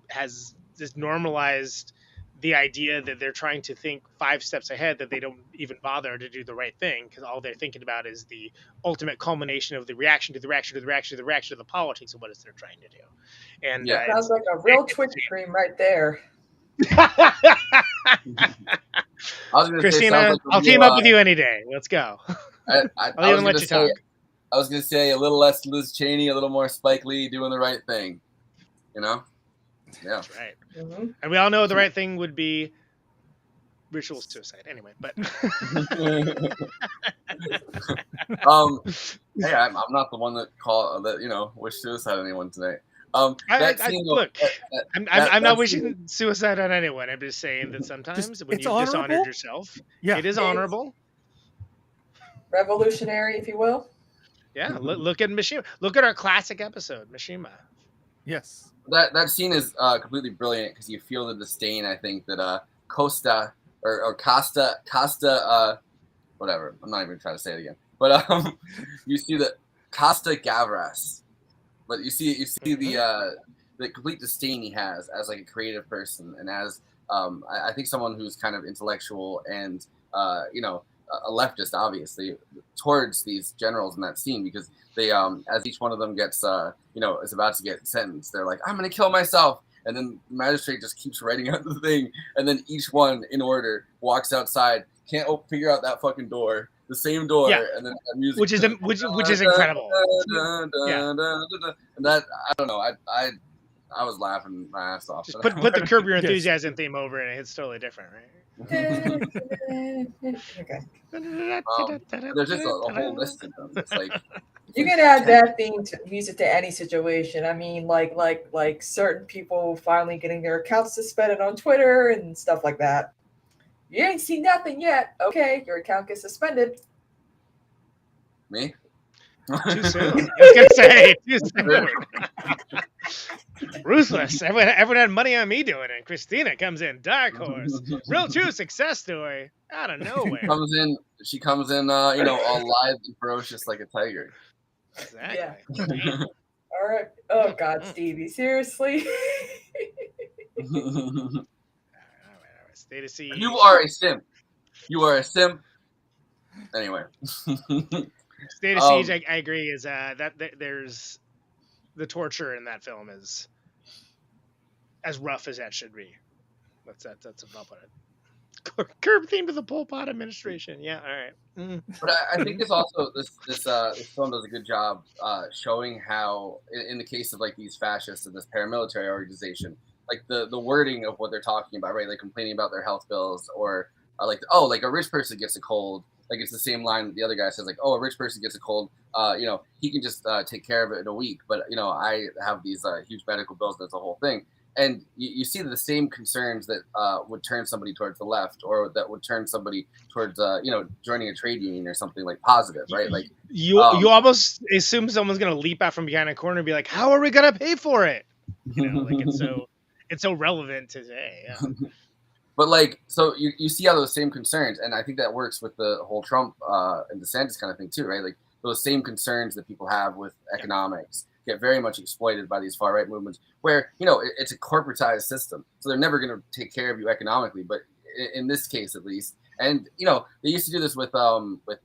just normalized the idea that they're trying to think 5 steps ahead, that they don't even bother to do the right thing because all they're thinking about is the ultimate culmination of the reaction to the politics of what it is they're trying to do. And sounds like a real Twitch stream right there. was gonna say, Kristina, sounds like I'll team up with you any day. Let's go. I'll even let you talk. I was gonna say a little less Liz Cheney, a little more Spike Lee doing the right thing. You know? Yeah. That's right. And we all know the right thing would be ritual suicide. Anyway, but hey, I'm not the one that wished suicide on anyone tonight. I'm not wishing suicide on anyone. I'm just saying that sometimes when you've dishonored yourself, it is honorable. Revolutionary, if you will. Yeah, look at Mishima. Look at our classic episode, Mishima. Yes. That scene is completely brilliant because you feel the disdain, I think, that Costa, whatever. I'm not even trying to say it again. But you see that Costa Gavras. But you see the complete disdain he has as like a creative person and as I think someone who's kind of intellectual and a leftist, obviously, towards these generals in that scene, because they as each one of them gets is about to get sentenced, they're like, I'm gonna kill myself, and then the magistrate just keeps writing out the thing, and then each one in order walks outside, can't figure out that fucking door. The same door, and then that music, which is incredible. And that, I don't know, I was laughing my ass off. Just put the Curb Your Enthusiasm theme over it, and it's totally different, right? Okay. There's just a whole list of them. It's like you can add that theme to use it to any situation. I mean, like certain people finally getting their accounts suspended on Twitter and stuff like that. You ain't seen nothing yet. Okay, your account gets suspended. Me? Too soon. I was gonna say too soon. Ruthless. Everyone had money on me doing it. Kristina comes in, dark horse, real true success story out of nowhere. She comes in, all lithe and ferocious like a tiger. Exactly. Yeah. All right. Oh God, Stevie, seriously. Stay to see. You are a simp. You are a simp. Anyway. State of Siege, I agree, is that there's the torture in that film is as rough as that should be. That's about it. Curb theme to the Pol Pot administration. Yeah, all right. But I think it's also this film does a good job showing how, in the case of like these fascists and this paramilitary organization, like the wording of what they're talking about, right? Like complaining about their health bills, or like a rich person gets a cold. Like it's the same line that the other guy says, like, oh, a rich person gets a cold, he can just take care of it in a week. But, I have these huge medical bills. That's the whole thing. And you see the same concerns that would turn somebody towards the left, or that would turn somebody towards, joining a trade union or something like positive, right? Like you almost assume someone's going to leap out from behind a corner and be like, how are we going to pay for it? Like it's so relevant today. Yeah. But like, so you see how those same concerns, and I think that works with the whole Trump and DeSantis kind of thing too, right? Like those same concerns that people have with economics get very much exploited by these far right movements, where it's a corporatized system, so they're never going to take care of you economically. But in this case, at least, and they used to do this with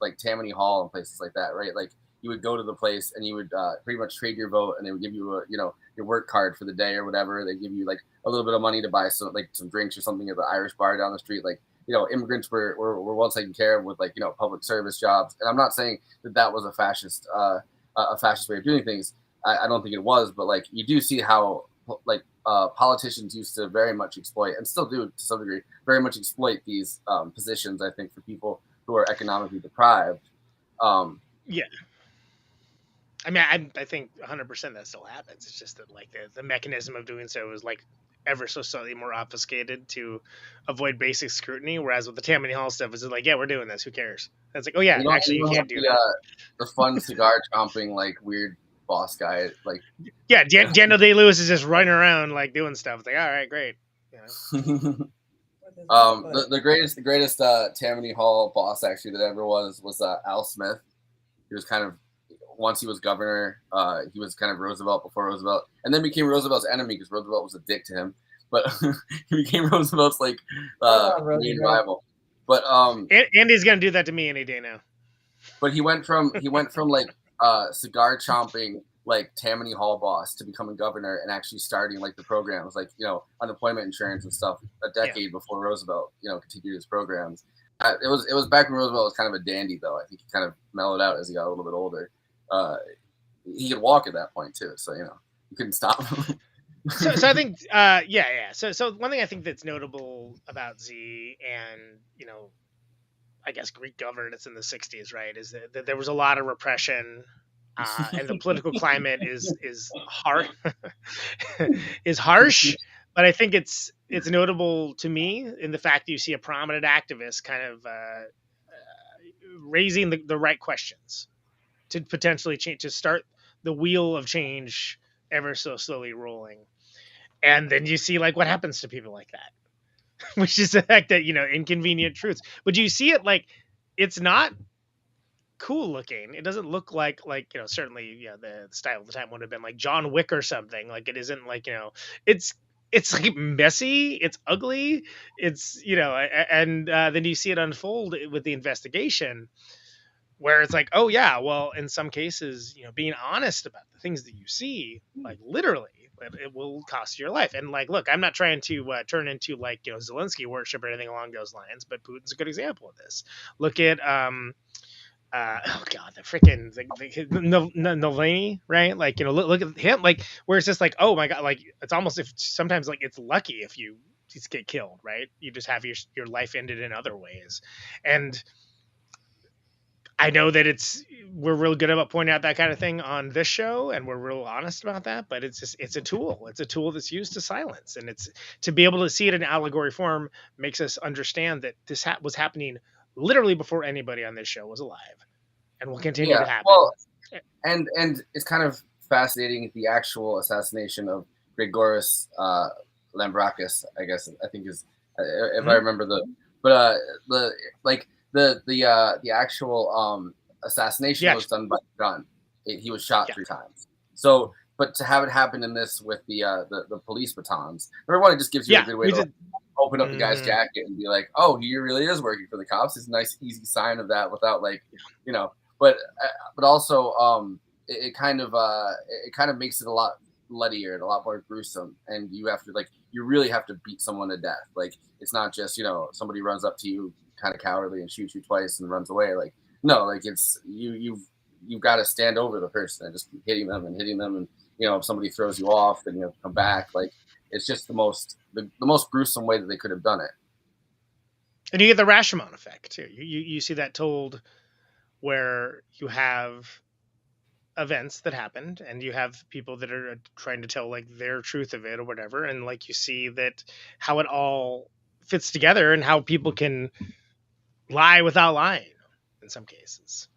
like Tammany Hall and places like that, right? Like you would go to the place and you would pretty much trade your vote, and they would give you your work card for the day or whatever. They give you like a little bit of money to buy some drinks or something at the Irish bar down the street. Like immigrants were well taken care of with public service jobs. And I'm not saying that was a fascist way of doing things. I don't think it was, but like you do see how politicians used to very much exploit, and still do to some degree, very much exploit these positions. I think for people who are economically deprived. Yeah. I mean, I think 100% that still happens. It's just that the mechanism of doing so is ever so slightly more obfuscated to avoid basic scrutiny. Whereas with the Tammany Hall stuff, it's like, yeah, we're doing this. Who cares? And it's like, oh yeah, you can't do that. The fun cigar chomping weird boss guy, yeah, Daniel Day-Lewis is just running around doing stuff. It's like, all right, great. The greatest Tammany Hall boss actually that ever was Al Smith. He was kind of, once he was governor, he was kind of Roosevelt before Roosevelt, and then became Roosevelt's enemy because Roosevelt was a dick to him. But he became Roosevelt's main rival. But Andy's gonna do that to me any day now. But he went from cigar chomping like Tammany Hall boss to becoming governor and actually starting like the programs, like, you know, unemployment insurance and stuff a decade before Roosevelt, you know, continued his programs. It was back when Roosevelt was kind of a dandy, though. I think he kind of mellowed out as he got a little bit older. He could walk at that point too, so you know you couldn't stop him. So I think So one thing I think that's notable about Z and, you know, I guess Greek governance in the 60s, right, is that there was a lot of repression, and the political climate is hard is harsh. But I think it's notable to me in the fact that you see a prominent activist kind of raising the right questions to potentially change, to start the wheel of change ever so slowly rolling. And then you see like what happens to people like that, which is the fact that, you know, inconvenient truths. But you see it like it's not cool looking. It doesn't look like, you know, certainly, you know, the style of the time would have been like John Wick or something. Like it isn't like, you know, it's like messy, it's ugly, it's, you know, and then you see it unfold with the investigation, where it's like, oh yeah, well, in some cases, you know, being honest about the things that you see, like literally, it will cost you your life. And like, look, I'm not trying to turn into like, you know, Zelensky worship or anything along those lines, but Putin's a good example of this. Look at oh god, the freaking Navalny, right? Like, you know, look at him, like, where it's just like, oh my god, like it's almost, if sometimes like it's lucky if you just get killed, right? You just have your life ended in other ways. And I know that we're real good about pointing out that kind of thing on this show, and we're real honest about that, but it's a tool. It's a tool that's used to silence, and it's to be able to see it in allegory form makes us understand that this was happening literally before anybody on this show was alive, and will continue to happen. Well, and it's kind of fascinating, the actual assassination of Grigoris Lambrakis, I guess I think is, if I remember the actual assassination was done by a gun. He was shot 3 times. So, but to have it happen in this with the police batons, number one, it just gives you a good way to open up the guy's jacket and be like, oh, he really is working for the cops. It's a nice, easy sign of that without like, you know. But also, it kind of makes it a lot bloodier and a lot more gruesome, and you have to you really have to beat someone to death. Like, it's not just, you know, somebody runs up to you kind of cowardly and shoots you twice and runs away. Like, no, like it's you've got to stand over the person and just keep hitting them, and you know, if somebody throws you off, then you have to come back. Like, it's just the most gruesome way that they could have done it. And you get the Rashomon effect too. You see that told where you have events that happened and you have people that are trying to tell like their truth of it or whatever, and like you see that how it all fits together and how people can lie without lying in some cases.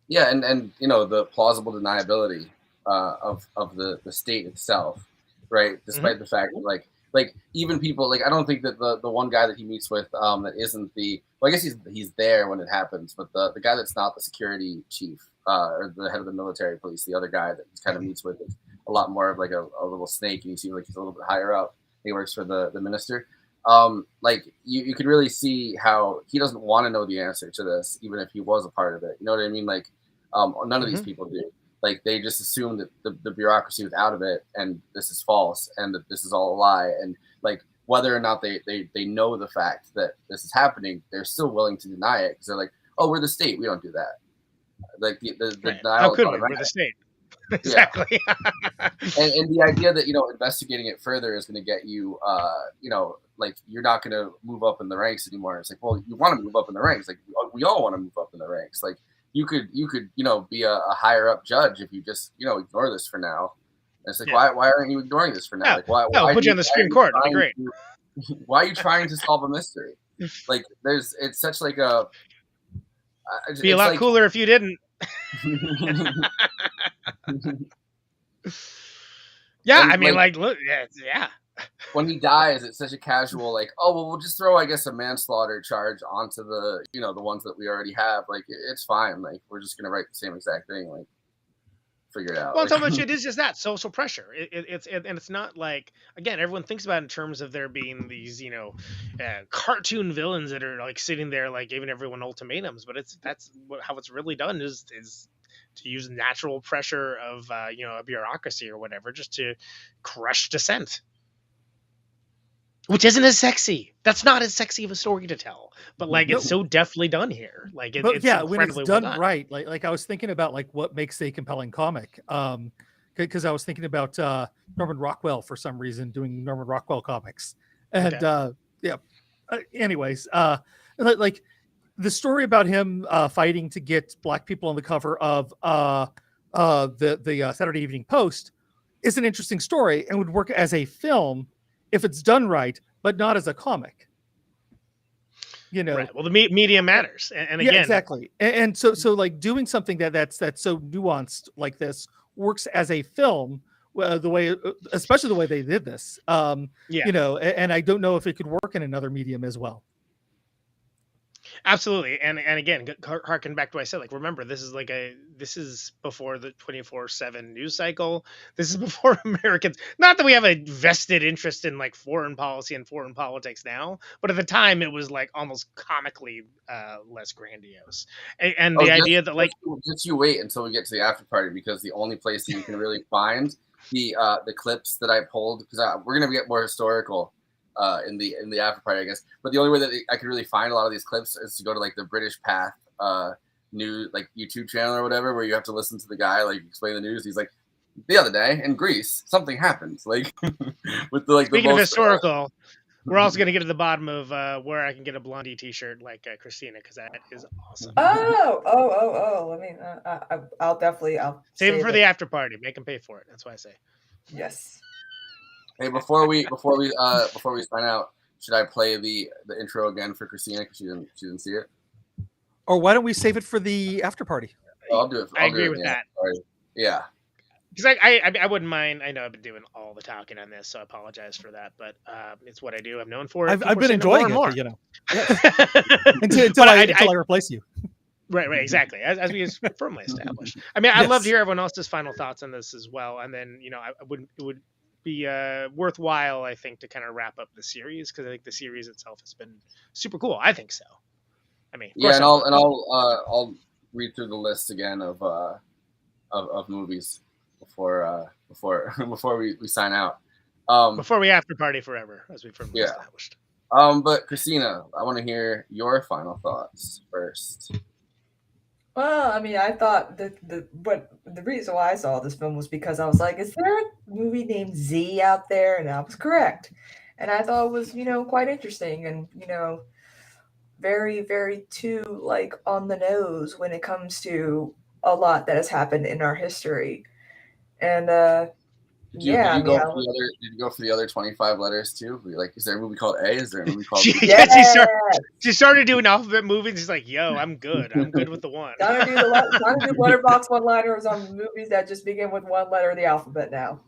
Yeah, and you know, the plausible deniability of the state itself, right? Despite the fact that like even people, like, I don't think that the one guy that he meets with that isn't I guess he's there when it happens, but the guy that's not the security chief or the head of the military police, the other guy that he kind of meets with is a lot more of like a little snake, and you see like he's a little bit higher up. He works for the minister. Like you could really see how he doesn't want to know the answer to this, even if he was a part of it. You know what I mean? Like, none of these people do. Like, they just assume that the bureaucracy was out of it, and this is false, and that this is all a lie. And like, whether or not they know the fact that this is happening, they're still willing to deny it because they're like, oh, we're the state, we don't do that. Like the denial. How could we? We're the state. Exactly. and the idea that, you know, investigating it further is going to get you, you know, like, you're not going to move up in the ranks anymore. It's like, well, you want to move up in the ranks. Like, we all want to move up in the ranks. Like, you could, you know, be a higher up judge if you just, you know, ignore this for now. And it's like, why aren't you ignoring this for now? Yeah. Like, why put you on the Supreme Court. It'd be great. Why are you trying to solve a mystery? Like, it's such like a. Be a lot cooler if you didn't. Yeah, and I mean, like, look, yeah. When he dies, it's such a casual, like, oh, well, we'll just throw, I guess, a manslaughter charge onto the, you know, the ones that we already have. Like, it's fine. Like, we're just gonna write the same exact thing. Like, figure it out. Well, so much it is just that social pressure. It's not like, again, everyone thinks about it in terms of there being these, you know, cartoon villains that are like sitting there like giving everyone ultimatums, but that's how it's really done is to use natural pressure of a bureaucracy or whatever just to crush dissent. Which isn't as sexy. That's not as sexy of a story to tell, but like it's so deftly done here. Like it's when it's incredibly done well done. right, like I was thinking about like what makes a compelling comic. Because I was thinking about Norman Rockwell for some reason doing Norman Rockwell comics, and anyways, like the story about him fighting to get black people on the cover of the Saturday Evening Post is an interesting story and would work as a film if it's done right, but not as a comic. Right. Well, the medium matters, and again, exactly. And so like doing something that's so nuanced like this works as a film, especially the way they did this. And I don't know if it could work in another medium as well. Absolutely, and again, harken back to what I said. Like, remember, this is before the 24/7 news cycle. This is before Americans. Not that we have a vested interest in like foreign policy and foreign politics now, but at the time it was like almost comically less grandiose. And the idea that like just you wait until we get to the after party, because the only place that you can really find the clips that I pulled, because we're gonna get more historical. In the after party, I guess. But the only way that I could really find a lot of these clips is to go to like the British Path news, like YouTube channel or whatever, where you have to listen to the guy like explain the news. He's like, the other day in Greece, something happened. Like with the speaking of historical, we're also going to get to the bottom of where I can get a Blondie T-shirt like Kristina, because that is awesome. Oh! I mean, I'll definitely save it for the after party. Make them pay for it. That's why I say yes. Hey, before we sign out, should I play the intro again for Kristina because she didn't see it? Or why don't we save it for the after party? Oh, I'll do it. I agree with that. Yeah. Because I wouldn't mind. I know I've been doing all the talking on this, so I apologize for that. But it's what I do. I'm known for it. I've been enjoying it, more. Until I replace you. Right, exactly. As we firmly established. I mean, I'd love to hear everyone else's final thoughts on this as well, and then it would be worthwhile, I think, to kind of wrap up the series, because I think the series itself has been super cool. I think so. I mean, yeah, and I'll read through the list again of movies before we sign out. Before we after party forever, as we firmly established. But Kristina, I want to hear your final thoughts first. Well, I mean, I thought the reason why I saw this film was because I was like, is there a movie named Z out there? And I was correct. And I thought it was, quite interesting and, very, very too like on the nose when it comes to a lot that has happened in our history. And did you go for the other 25 letters too? Like, is there a movie called A? Is there a movie called B? She started doing alphabet movies. She's like, yo, I'm good with the one. Gotta do letterbox one-liners on movies that just begin with one letter of the alphabet now.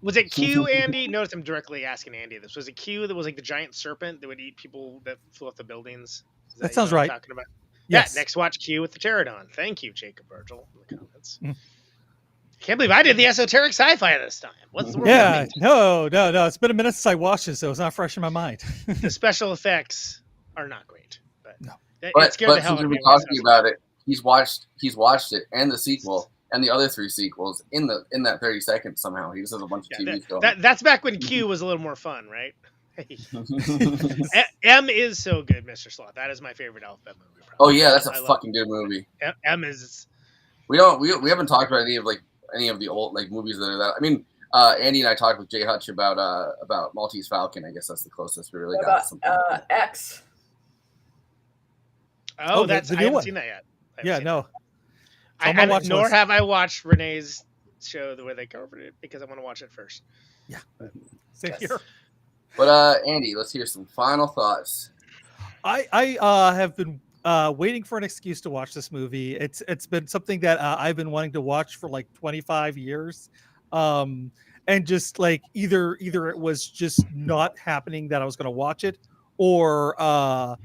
Was it Q, Andy? Notice I'm directly asking Andy this. Was it Q that was like the giant serpent that would eat people that flew off the buildings? That sounds right. Talking about? Yes. Yeah, next watch Q with the pterodon. Thank you, Jacob Virgil, in the comments. Can't believe I did the esoteric sci-fi this time. What's the word? Yeah, no. It's been a minute since I watched it, so it's not fresh in my mind. The special effects are not great, but no. But since we've been talking about it, he's watched it and the sequel and the other 3 sequels in that 30 seconds somehow. He just has a bunch of TVs going. That's back when Q was a little more fun, right? M is so good, Mr. Sloth. That is my favorite alphabet movie. Probably. Oh yeah, that's a fucking good movie. M is. We haven't talked about any of the old like movies that are that. I mean, Andy and I talked with Jay Hutch about Maltese Falcon. I guess that's the closest we really got. X. Oh, that's I haven't seen that yet. Yeah, no. Nor have I watched Renee's show the way they covered it, because I want to watch it first. Yeah, same here. But Andy, let's hear some final thoughts. I have been waiting for an excuse to watch this movie. It's been something that I've been wanting to watch for like 25 years, and just like either it was just not happening that I was going to watch it, or I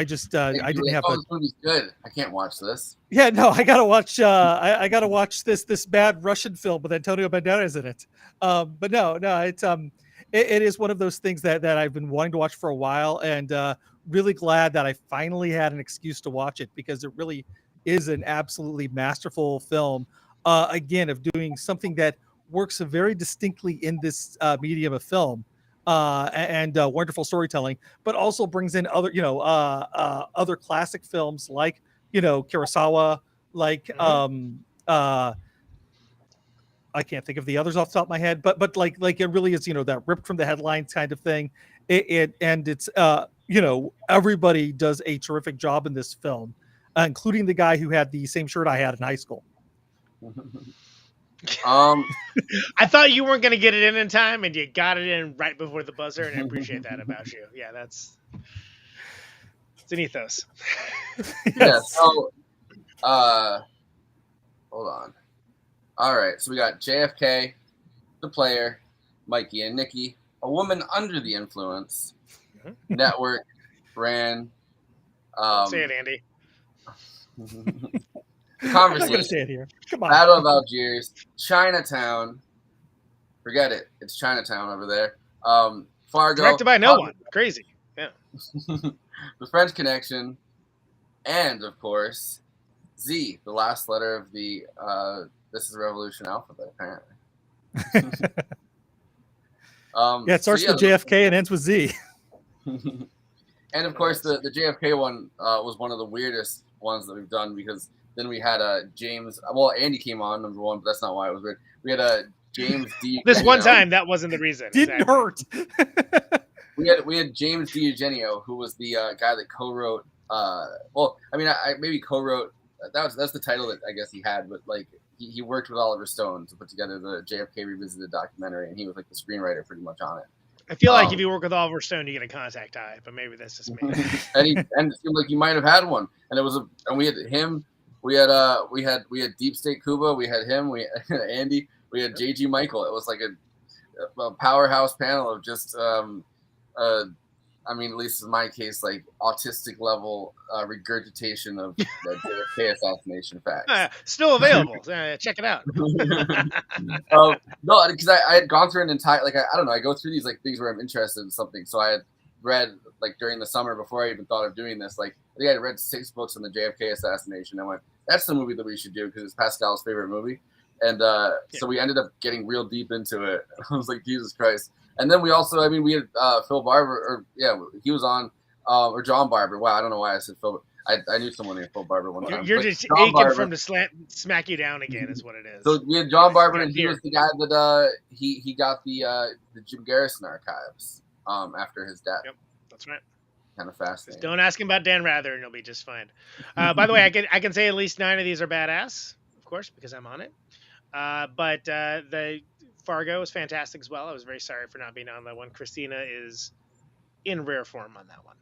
just I didn't have. This movie's good. I can't watch this. Yeah, no, I gotta watch. I gotta watch this bad Russian film with Antonio Banderas in it. But no, it is one of those things that I've been wanting to watch for a while, and really glad that I finally had an excuse to watch it, because it really is an absolutely masterful film. Again, of doing something that works very distinctly in this medium of film, and wonderful storytelling, but also brings in other, other classic films like, Kurosawa, like I can't think of the others off the top of my head, but like it really is, that ripped from the headlines kind of thing. It's everybody does a terrific job in this film, including the guy who had the same shirt I had in high school. I thought you weren't going to get it in time, and you got it in right before the buzzer, and I appreciate that about you. Yeah, it's an ethos. Yeah. So, hold on. All right, so we got JFK, the player, Mikey and Nikki, a woman under the influence, network, Bran. Say it, Andy. Conversation. I'm not gonna say it here. Come on. Battle of Algiers, Chinatown. Forget it. It's Chinatown over there. Fargo. Directed by no one. Crazy. Yeah. The French Connection, and of course, Z, the last letter of the This is Revolution alphabet, apparently. Yeah, it starts with JFK and ends with Z. And of course, the JFK one was one of the weirdest ones that we've done, because then we had James. Well, Andy came on number one, but that's not why it was weird. We had James D. This one time, that wasn't the reason. Didn't hurt. We had James D. Eugenio, who was the guy that co-wrote. Well, I mean, I maybe co-wrote. That's the title that I guess he had, but like he worked with Oliver Stone to put together the JFK Revisited documentary, and he was like the screenwriter pretty much on it. I feel like if you work with Oliver Stone, you get a contact eye, but maybe that's just me. and it seemed like he might have had one, and we had him. We had Deep State Cuba. We had him. We had Andy. We had JG Michael. It was like a powerhouse panel of just I mean, at least in my case, like autistic level regurgitation of the JFK assassination facts. Still available. Check it out. No, because I had gone through an entire, like, I don't know, I go through these like things where I'm interested in something. So I had read, like, during the summer before I even thought of doing this, like, I think I had read 6 books on the JFK assassination. I went, that's the movie that we should do because it's Pascal's favorite movie. And so we ended up getting real deep into it. I was like, Jesus Christ. And then we also, I mean, we had Phil Barber, he was on, or John Barber. Wow, I don't know why I said Phil. I knew someone named Phil Barber one time. You're just aching Barber, for him to smack you down again, is what it is. So we had John Barber, and he was the guy that he got the Jim Garrison archives after his death. Yep, that's right. Kind of fascinating. Just don't ask him about Dan Rather, and you'll be just fine. By the way, I can say at least 9 of these are badass, of course, because I'm on it. But the Fargo is fantastic as well. I was very sorry for not being on that one. Kristina is in rare form on that one.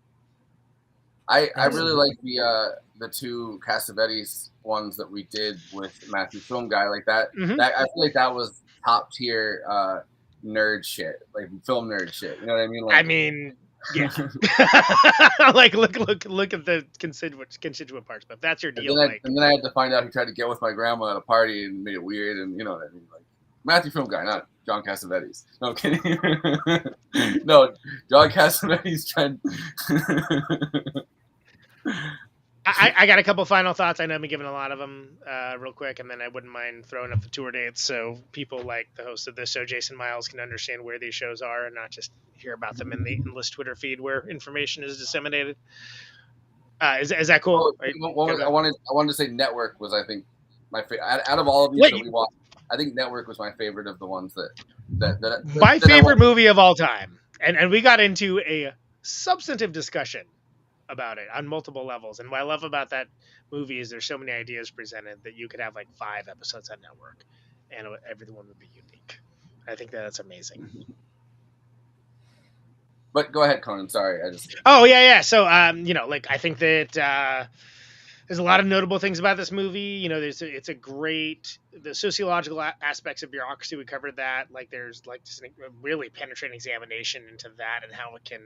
I really like the 2 Cassavetes ones that we did with Matthew Film Guy, like that. Mm-hmm. That I feel like that was top tier nerd shit, like film nerd shit. You know what I mean? Like, I mean, yeah. Like look at the constituent parts, but if that's your deal. And then I had to find out he tried to get with my grandma at a party and made it weird, and you know what I mean, like. Matthew Film Guy, not John Cassavetes. No, I'm kidding. No, John Cassavetes trying. I got a couple final thoughts. I know I've been giving a lot of them real quick, and then I wouldn't mind throwing up the tour dates so people like the host of this show, Jason Miles, can understand where these shows are and not just hear about them in the endless Twitter feed where information is disseminated. Is that cool? I wanted to say Network was, I think, my favorite. Out of all of these that we watched, I think Network was my favorite of the ones that my favorite movie of all time. And we got into a substantive discussion about it on multiple levels. And what I love about that movie is there's so many ideas presented that you could have like 5 episodes on Network and everyone would be unique. I think that's amazing. But go ahead, Conan. Sorry. Oh, yeah. So, like, I think that there's a lot of notable things about this movie. You know, it's a great, the sociological aspects of bureaucracy. We covered that. Like, there's like just a really penetrating examination into that and how it can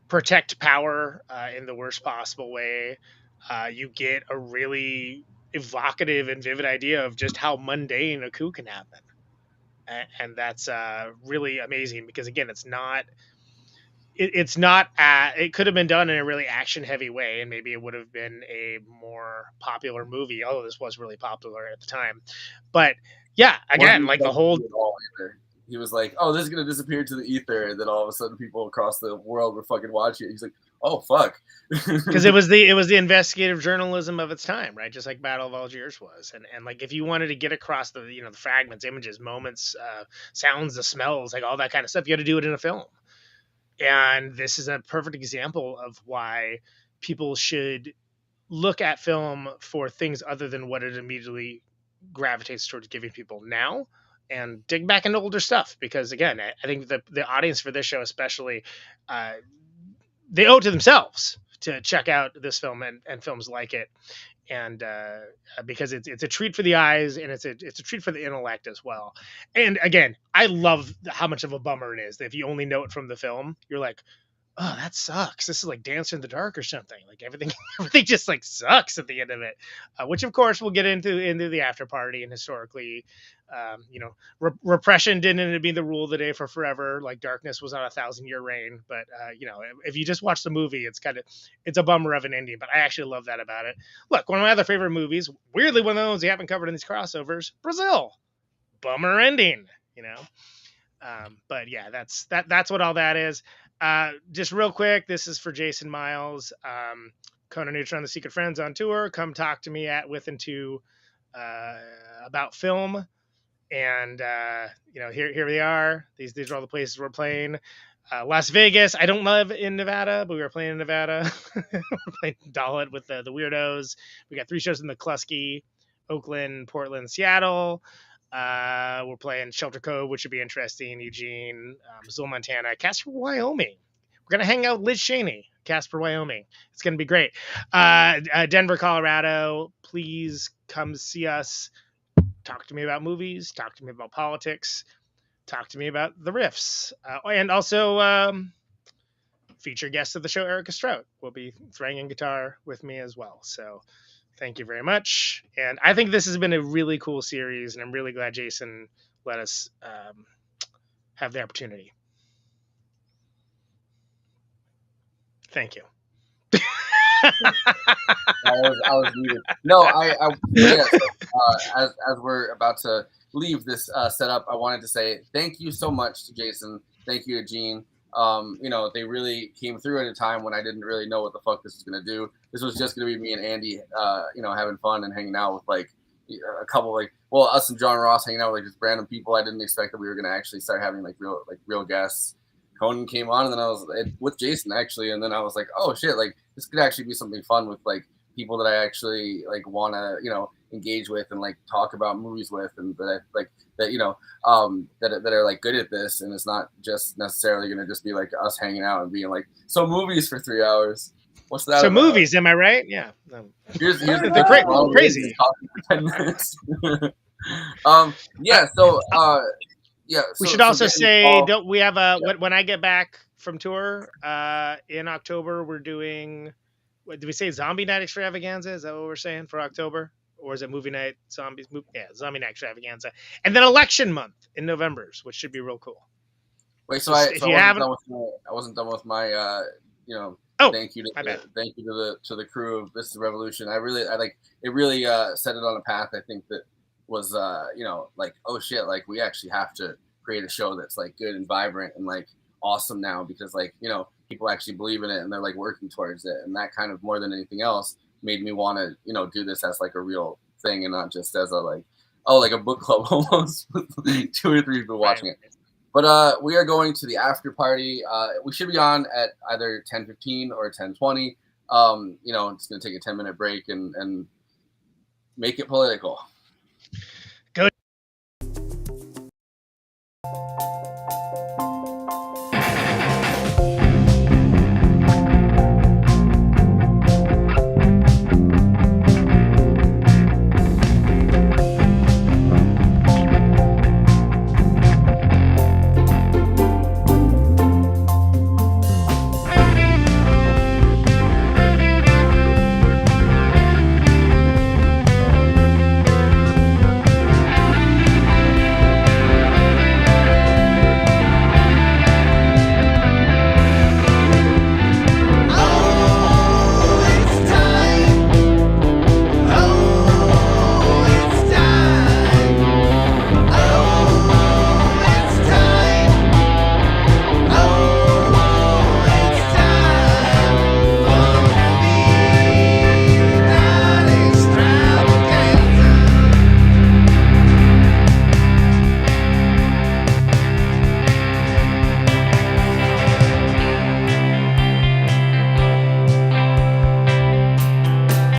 protect power in the worst possible way. You get a really evocative and vivid idea of just how mundane a coup can happen. And that's really amazing because, again, it's not it's not. It could have been done in a really action heavy way, and maybe it would have been a more popular movie. Although this was really popular at the time, but yeah, again, like the whole. He was like, "Oh, this is gonna disappear to the ether," and then all of a sudden, people across the world were fucking watching it. He's like, "Oh, fuck," because it was the investigative journalism of its time, right? Just like Battle of Algiers was, and like if you wanted to get across the the fragments, images, moments, sounds, the smells, like all that kind of stuff, you had to do it in a film. And this is a perfect example of why people should look at film for things other than what it immediately gravitates towards giving people now, and dig back into older stuff, because again, I think the audience for this show especially, they owe it to themselves to check out this film and films like it, and because it's a treat for the eyes, and it's a treat for the intellect as well. And again, I love how much of a bummer it is that if you only know it from the film, you're like, oh, that sucks. This is like Dancer in the Dark or something. Like everything just like sucks at the end of it, which of course we'll get into the after party. And historically, repression didn't end up being the rule of the day for forever. Like darkness was not 1,000-year reign, but if you just watch the movie, it's a bummer of an ending. But I actually love that about it. Look, one of my other favorite movies, weirdly one of the ones we haven't covered in these crossovers, Brazil, bummer ending. But yeah, that's what all that is. Just real quick, this is for Jason Miles. Conan, Neutron, The Secret Friends on tour. Come talk to me at With and To about film. And here we are. These are all the places we're playing. Las Vegas. I don't live in Nevada, but we were playing in Nevada. We're playing Dalit with the Weirdos. We got 3 shows in McCluskey, Oakland, Portland, Seattle. We're playing Shelter Cove, which should be interesting. Eugene, Missoula, Montana, Casper, Wyoming. We're gonna hang out with Liz Cheney, Casper, Wyoming. It's gonna be great. Denver, Colorado. Please come see us. Talk to me about movies. Talk to me about politics. Talk to me about the riffs. And also feature guest of the show, Erica Strout, will be throwing in guitar with me as well. So thank you very much. And I think this has been a really cool series, and I'm really glad Jason let us have the opportunity. Thank you. I was muted. No, as we're about to leave this setup, I wanted to say thank you so much to Jason. Thank you to Gene. They really came through at a time when I didn't really know what the fuck this was gonna do. This was just gonna be me and Andy, having fun and hanging out with like a couple us and John Ross hanging out with like just random people. I didn't expect that we were gonna actually start having like real guests. Conan came on, and then I was with Jason actually, and then I was like, oh shit, like this could actually be something fun with like people that I actually like want to engage with and like talk about movies with, and that that are like good at this, and it's not just necessarily going to just be like us hanging out and being like, so movies for 3 hours. What's that? So about? Movies, am I right? Yeah. Here's they're crazy. Talking for 10 minutes. Yeah. So yeah. We should also say, don't we have when I get back from tour in October, we're doing. What did we say? Zombie Night Extravaganza? Is that what we're saying for October? Or is it Movie Night Zombies? Yeah, Zombie Night Extravaganza. And then Election Month in November's, which should be real cool. Wait, so I wasn't done with my thank you to the crew of This is Revolution. I really set it on a path, I think, that was oh shit, like we actually have to create a show that's like good and vibrant and like awesome now, because people actually believe in it and they're like working towards it, and that kind of more than anything else made me want to do this as like a real thing and not just as a like a book club almost with 2 or 3 people watching it. But we are going to the after party. We should be on at either 10:15 or 10:20. It's going to take a 10-minute break and make it political.